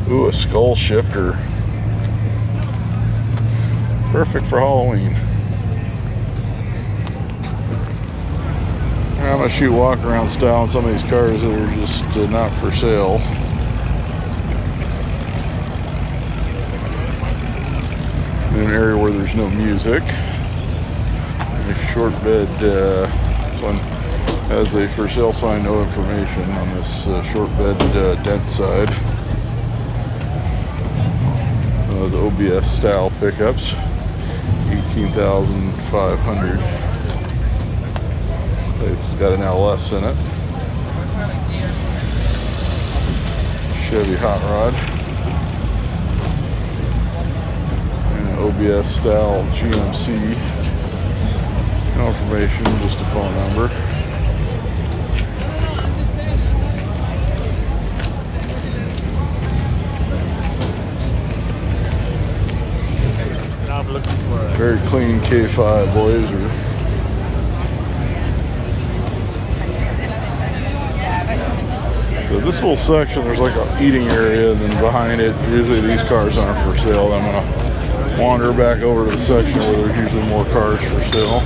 Ooh, a skull shifter. Perfect for Halloween. I'm gonna shoot walk around style on some of these cars that are just not for sale. In an area where there's no music. A short bed. This one has a for sale sign, no information on this short bed dent side. Those OBS style pickups, 18,500. It's got an LS in it. Chevy hot rod. And an OBS style GMC. No information, just a phone number. Very clean K5 Blazer. So this little section, there's like an eating area, and then behind it, usually these cars aren't for sale. I'm gonna wander back over to the section where there's usually more cars for sale.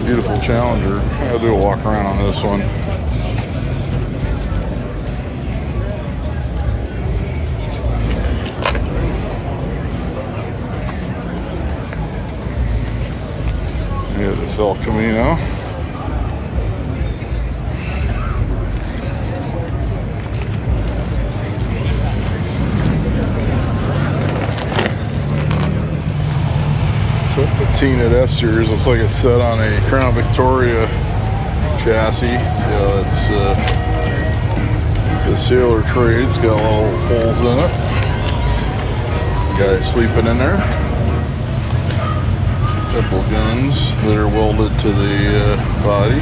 Beautiful Challenger. I'll do a walk around on this one. Here's this El Camino. Patina'd F-Series, looks like it's set on a Crown Victoria chassis. Yeah, it's a Sailor Trade. It's got little holes in it. Guy sleeping in there. Couple guns that are welded to the body.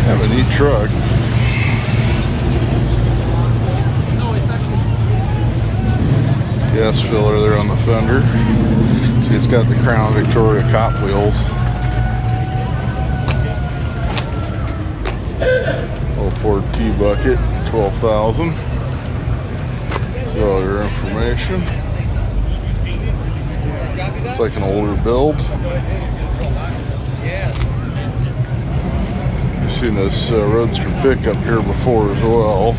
Have a neat truck. Gas filler there on the fender. See, it's got the Crown Victoria cop wheels. Old Ford T-Bucket, 12,000. All your information. It's like an older build. You've seen this Roadster pickup here before as well.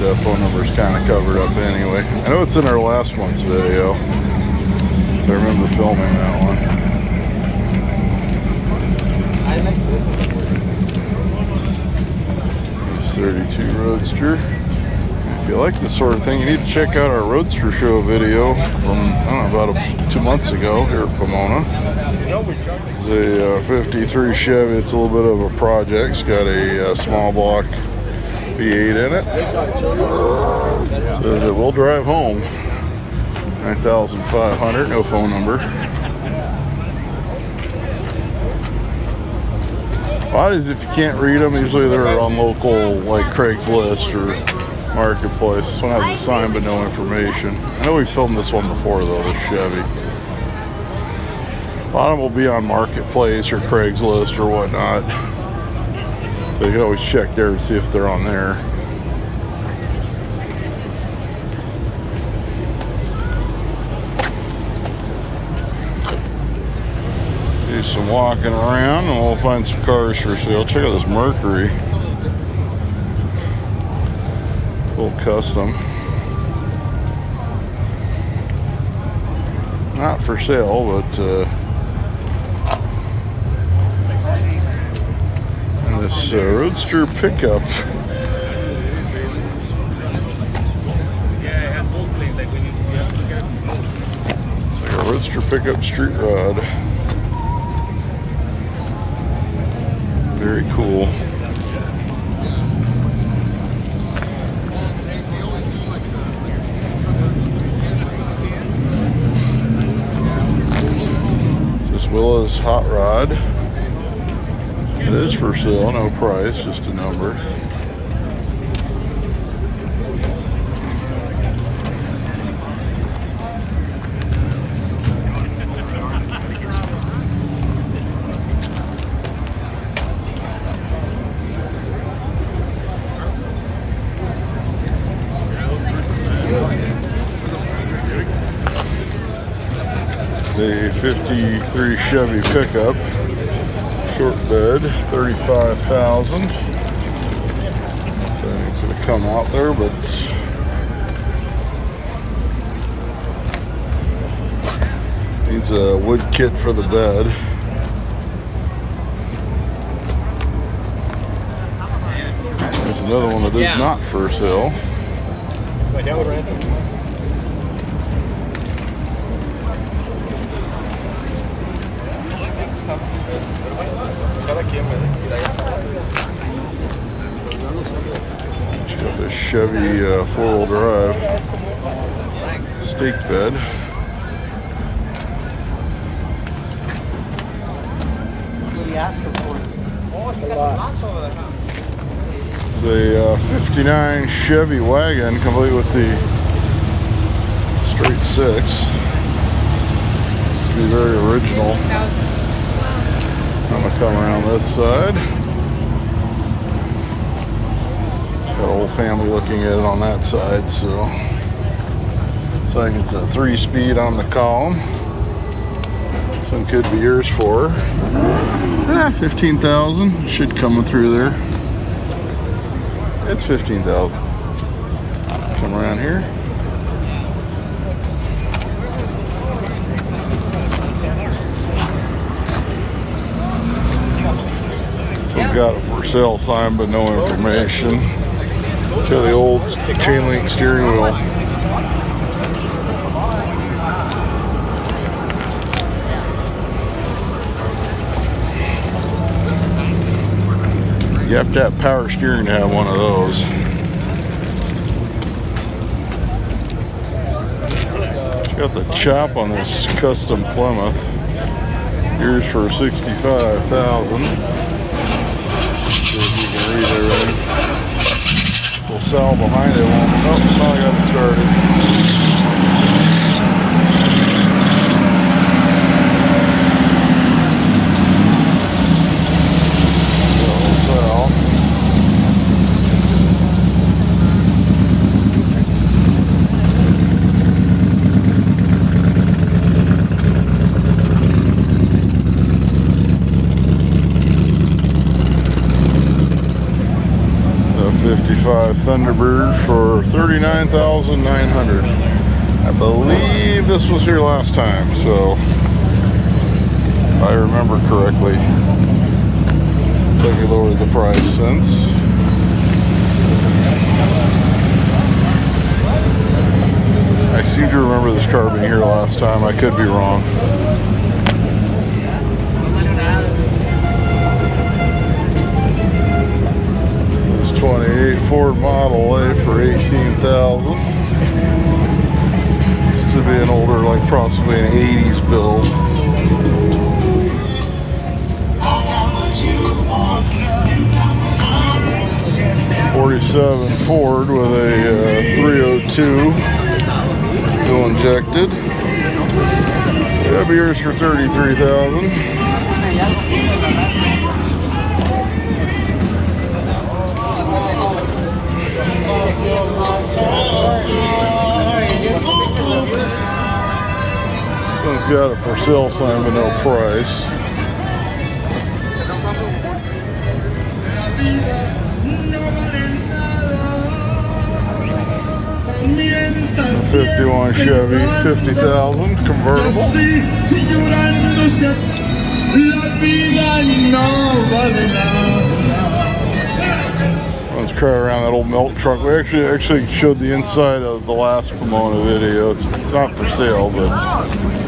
The phone number is kind of covered up anyway. I know it's in our last month's video, so I remember filming that one. I like this one. 32 Roadster. If you like this sort of thing, you need to check out our Roadster Show video from, I don't know, about 2 months ago here at Pomona. It's a 53 Chevy. It's a little bit of a project. It's got a small block V8 in it. So it will drive home. 9,500, no phone number. A lot of these, if you can't read them, usually they're on local, like Craigslist or Marketplace. This one has a sign but no information. I know we filmed this one before though, this Chevy. A lot of them will be on Marketplace or Craigslist or whatnot. So you can always check there and see if they're on there. do some walking around and we'll find some cars for sale. Check out this Mercury. Full custom. Not for sale, but and this Roadster pickup. It's like a Roadster pickup street rod. Very cool. This Willa's hot rod. It is for sale, no price, just a number. The 53 Chevy pickup, short bed, $35,000. It's going to come out there, but needs a wood kit for the bed. There's another one that is not for sale. She's got this Chevy four-wheel drive stake bed. What are you asking for? It's a 59 Chevy Wagon, complete with the straight six. It's to be very original. I'm gonna come around this side. Got a whole family looking at it on that side, so it's like it's a 3-speed on the column. Some could be yours for 15,000. Should come through there. It's 15,000. Come around here. So it's got a for sale sign, but no information. Show the old chain link steering wheel. You have to have power steering to have one of those. It's got the chop on this custom Plymouth. Here's for $65,000. See if you can read everything. Little cell behind it won't. Oh, now I got it started. The 55 Thunderbird for $39,900. I believe this was here last time, so if I remember correctly. Looks like he lowered the price since. I seem to remember this car being here last time. I could be wrong. This is 28 Ford Model A for $18,000. This to be an older, like possibly an 80s build. '47 Ford with a 302 fuel injected. That'll be yours for $33,000. This one's got a for sale sign but no price. 51 Chevy 50,000 convertible. Let's cry around that old milk truck. We actually showed the inside of the last Pomona video. It's not for sale, but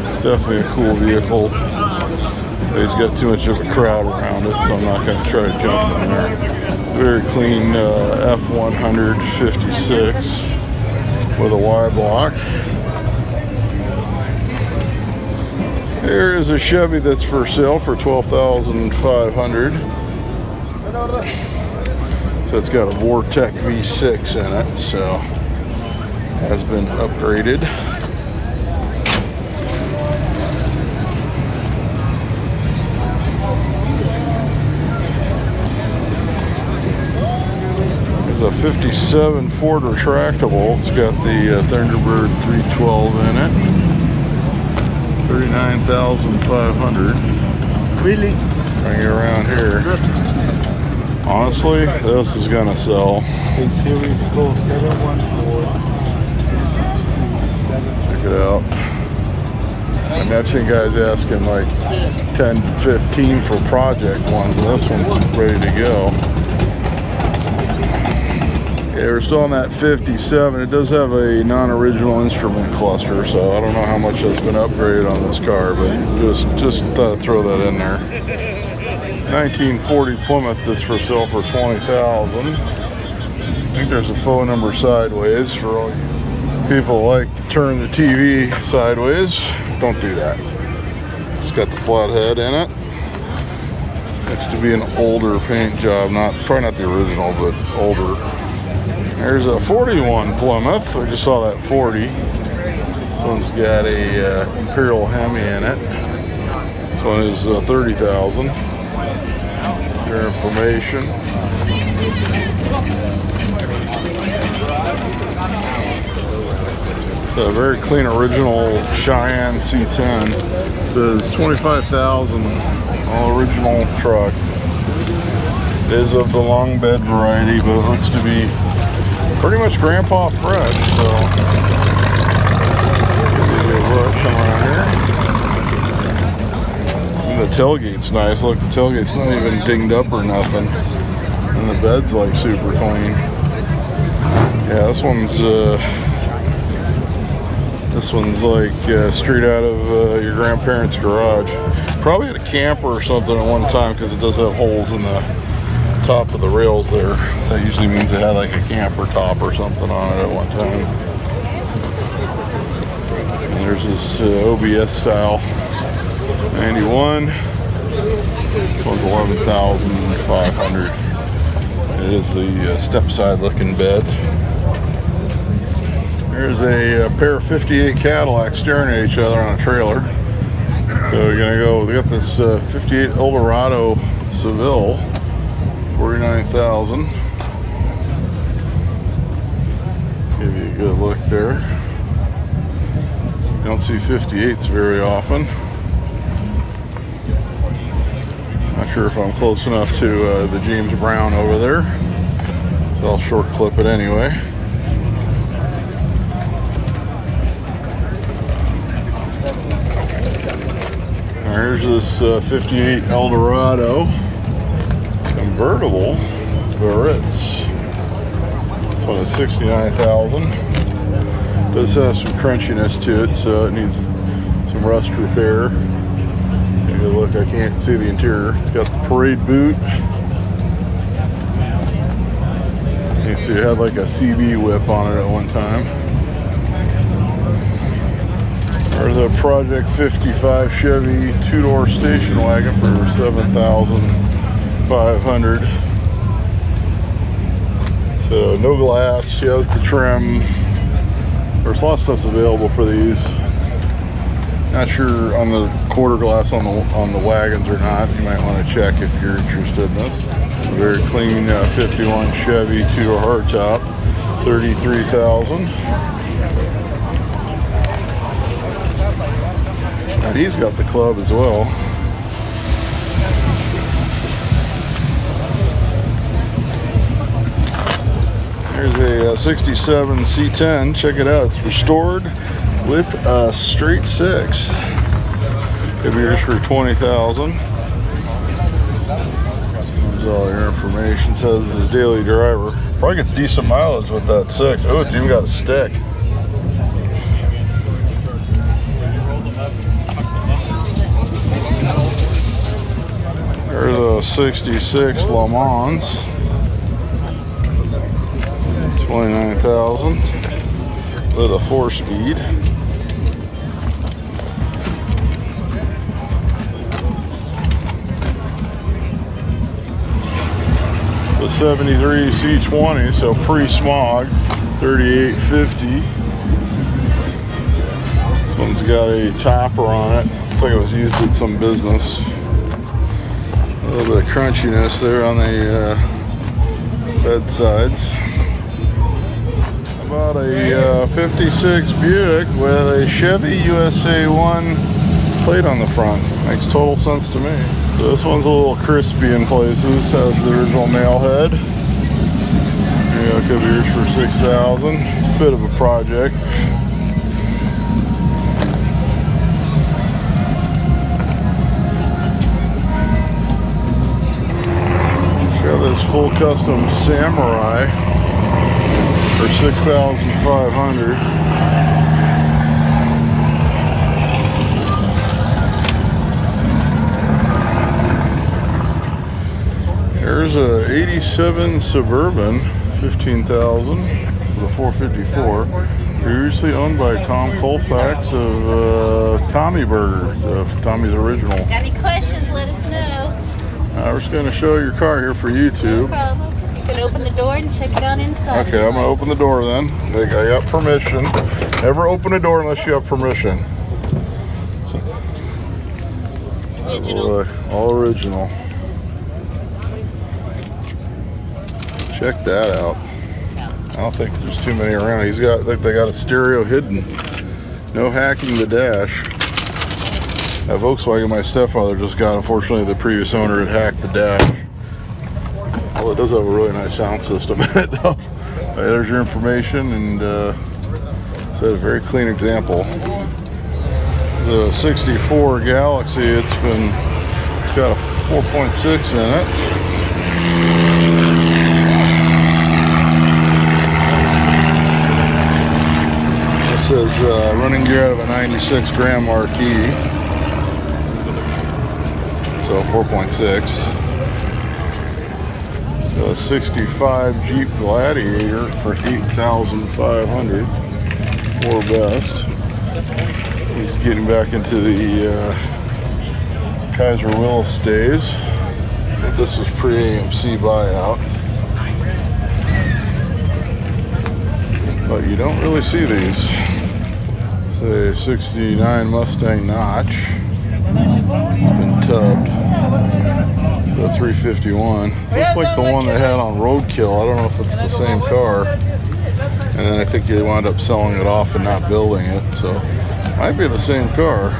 it's definitely a cool vehicle. He's got too much of a crowd around it, so I'm not going to try to jump in there. Very clean F100 56 with a Y block. There is a Chevy that's for sale for $12,500. So it's got a Vortec V6 in it, so has been upgraded. There's a 57 Ford retractable. It's got the Thunderbird 312 in it. $39,500. Really? Bring it around here. Honestly, this is gonna sell. A series code 714. Check it out. I mean, I've seen guys asking like 10, 15 for project ones, and this one's ready to go. Yeah, we're still on that 57. It does have a non-original instrument cluster, so I don't know how much has been upgraded on this car, but just throw that in there. 1940 Plymouth that's for sale for $20,000. I think there's a phone number sideways for all you people who like to turn the TV sideways. Don't do that. It's got the flathead in it. Looks to be an older paint job, probably not the original, but older. There's a 41 Plymouth. We just saw that 40. This one's got a Imperial Hemi in it. This one is $30,000. Your information. A very clean original Cheyenne C10. It says $25,000. All original truck. It is of the long bed variety, but it looks to be pretty much grandpa fresh, so give you a look, come around here. And the tailgate's nice. Look, the tailgate's not even dinged up or nothing. And the bed's like super clean. Yeah, this one's like straight out of your grandparents' garage. Probably had a camper or something at one time, because it does have holes in the top of the rails there. That usually means it had like a camper top or something on it at one time. And there's this OBS style 91. This one's $11,500. It is the step side looking bed. There's a pair of 58 Cadillacs staring at each other on a trailer. So we're gonna go. We got this 58 Eldorado Seville. $49,000. Give you a good look there. You don't see 58s very often. Not sure if I'm close enough to the James Brown over there, so I'll short clip it anyway. Here's this 58 Eldorado Convertible Barrettes. This one is $69,000. Does have some crunchiness to it, so it needs some rust repair. Take a look, I can't see the interior. It's got the parade boot. You can see it had like a CB whip on it at one time. There's a Project 55 Chevy two-door station wagon for $7,500. So no glass. She has the trim. There's a lot of stuff's available for these. Not sure on the quarter glass on the wagons or not. You might want to check if you're interested in this. A very clean 51 Chevy two-door hardtop, $33,000. And he's got the club as well. Here's a 67 C10. Check it out. It's restored with a straight 6. Could be yours for 20,000. There's all your information. Says this is daily driver. Probably gets decent mileage with that 6. Oh, it's even got a stick. There's a 66 Le Mans. 29,000 with a 4-speed. So 73 C20, so pre-smog, 3850. This one's got a topper on it. Looks like it was used in some business. A little bit of crunchiness there on the bed sides. About a 56 Buick with a Chevy USA 1 plate on the front. Makes total sense to me. So this one's a little crispy in places. Has the original nail head. Yeah, could be yours for 6,000. It's a bit of a project. Got this full custom Samurai for 6,500. There's a 87 Suburban, 15,000 with a 454. Previously owned by Tom Colfax of Tommy Burgers, Tommy's Original. Got any questions, let us know. We're just going to show your car here for YouTube. No problem. You can open the door and check it out inside. Okay, I'm going to open the door then. I got permission. Never open a door unless you have permission. It's original. All original. Check that out. I don't think there's too many around. They got a stereo hidden. No hacking the dash. That Volkswagen my stepfather just got, unfortunately the previous owner had hacked the dash. Well, it does have a really nice sound system in it though. There's your information, and it's a very clean example. The 64 Galaxy, it's got a 4.6 in it. It says running gear out of a 96 Grand Marquis. So 4.6. So a 65 Jeep Gladiator for 8,500 or best. He's getting back into the Kaiser Willis days. But this was pre-AMC buyout. But you don't really see these. Say 69 Mustang Notch. Been tubbed. The 351. Looks like the one they had on Roadkill. I don't know if it's the same car. And then I think they wound up selling it off and not building it. So might be the same car.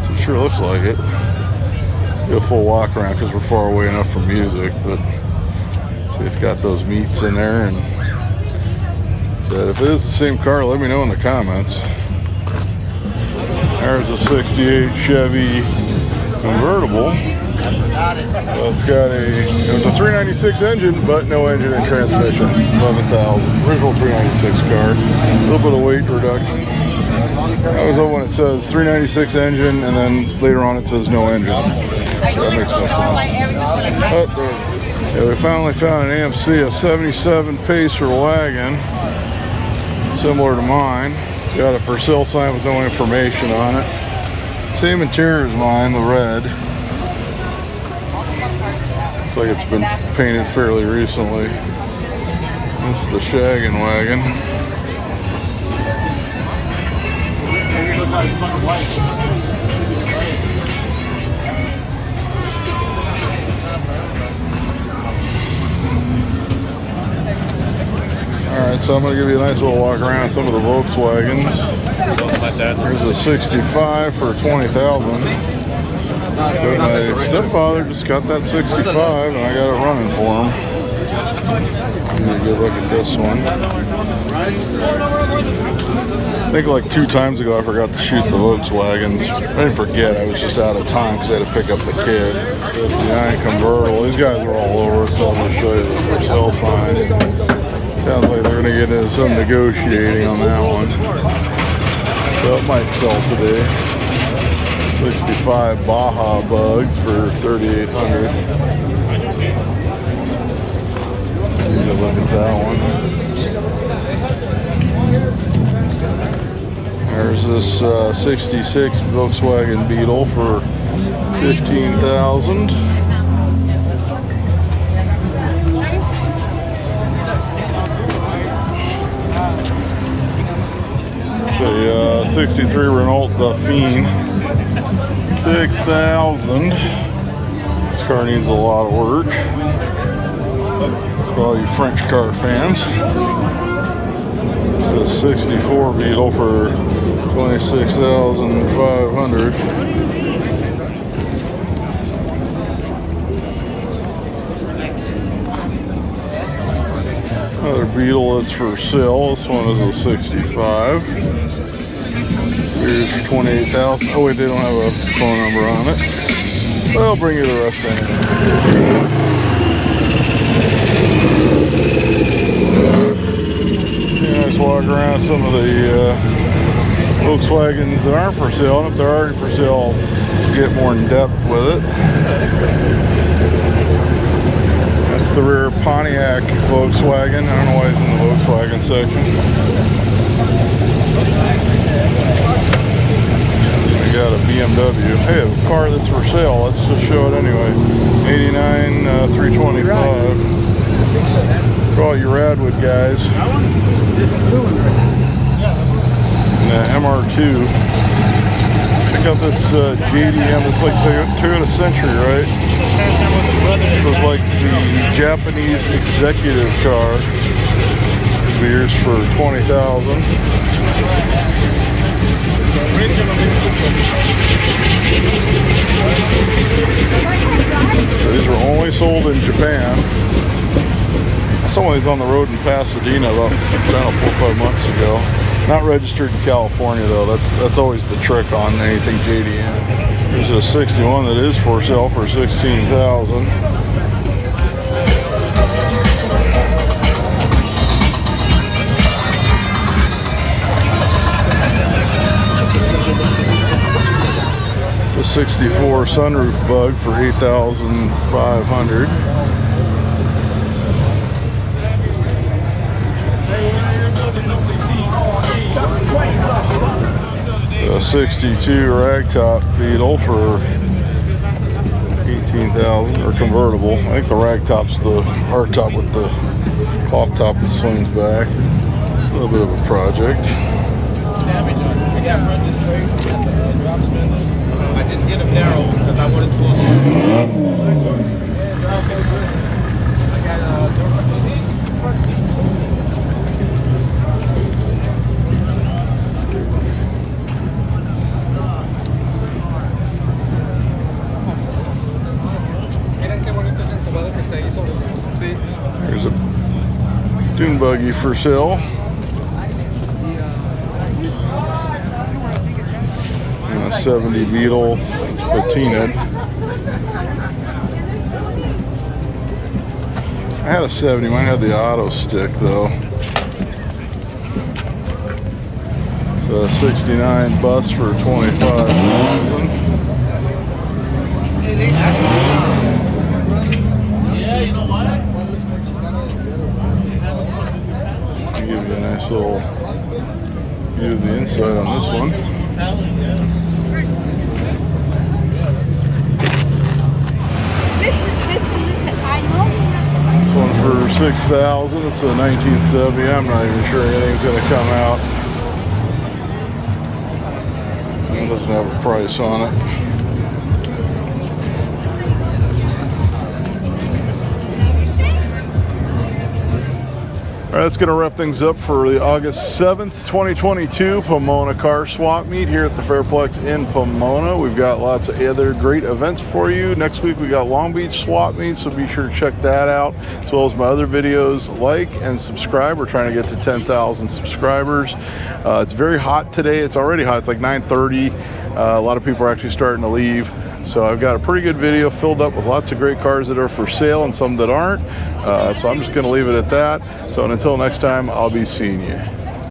So it sure looks like it. Do a full walk around because we're far away enough from music. But see, it's got those meats in there. And so if it is the same car, let me know in the comments. There's a 68 Chevy Convertible. It was a 396 engine, but no engine and transmission. 11,000. Original 396 car. A little bit of weight reduction. I always love when it says 396 engine, and then later on it says no engine. So that makes no sense. But we finally found an AMC, a 77 Pacer Wagon, similar to mine. Got a for sale sign with no information on it. Same interior as mine, the red. Looks like it's been painted fairly recently. This is the shaggin' wagon. Alright, so I'm going to give you a nice little walk around some of the Volkswagens. There's a 65 for 20,000. So my stepfather just got that 65 and I got it running for him. Give me a good look at this one. I think like 2 times ago I forgot to shoot the Volkswagens. I didn't forget, I was just out of time because I had to pick up the kid. 59 Convertible. These guys are all over it, so I'm going to show you the for sale sign. Sounds like they're going to get into some negotiating on that one. So it might sell today. 65 Baja Bug for $3,800. Need to look at that one. There's this 66 Volkswagen Beetle for $15,000. So 63 Renault Dauphine, $6,000. This car needs a lot of work. For all you French car fans. It's a 64 Beetle for $26,500. Another Beetle that's for sale. This one is a 65. Here's $28,000. Oh wait, they don't have a phone number on it. Well, I'll bring you the rest in. Let's walk around some of the Volkswagens that aren't for sale, and if they're already for sale, I'll get more in depth with it. That's the rear Pontiac Volkswagen. I don't know why it's in the Volkswagen section. We got a BMW. Hey, a car that's for sale. Let's just show it anyway. 89 325. For all you Radwood guys. And MR2. Check out this JDM. It's like Toyota Century, right? It was like the Japanese executive car. Beers for $20,000. So these were only sold in Japan. Some of these on the road in Pasadena about 4 or 5 months ago. Not registered in California though. That's always the trick on anything JDM. There's a 61 that is for sale for $16,000. The 64 sunroof Bug for $8,500. 62 ragtop Beetle for $18,000, or convertible. I think the ragtop's the hardtop with the cloth top that swings back. A little bit of a project. I didn't get them narrow because I wanted to go There's a dune buggy for sale. And a 70 Beetle. It's patinaed. I had a 70. Mine had the auto stick though. So a 69 bus for $25,000. Yeah, you know what? Give you a nice little view of the inside on this one. Listen, I know. This one for $6,000. It's a 1970. I'm not even sure anything's going to come out. It doesn't have a price on it. All right, that's going to wrap things up for the August 7th, 2022 Pomona Car Swap Meet here at the Fairplex in Pomona. We've got lots of other great events for you. Next week we got Long Beach Swap Meet, so be sure to check that out, as well as my other videos. Like and subscribe. We're trying to get to 10,000 subscribers. It's very hot today. It's already hot. It's like 9:30. A lot of people are actually starting to leave. So I've got a pretty good video filled up with lots of great cars that are for sale and some that aren't. So I'm just going to leave it at that. So until next time, I'll be seeing you.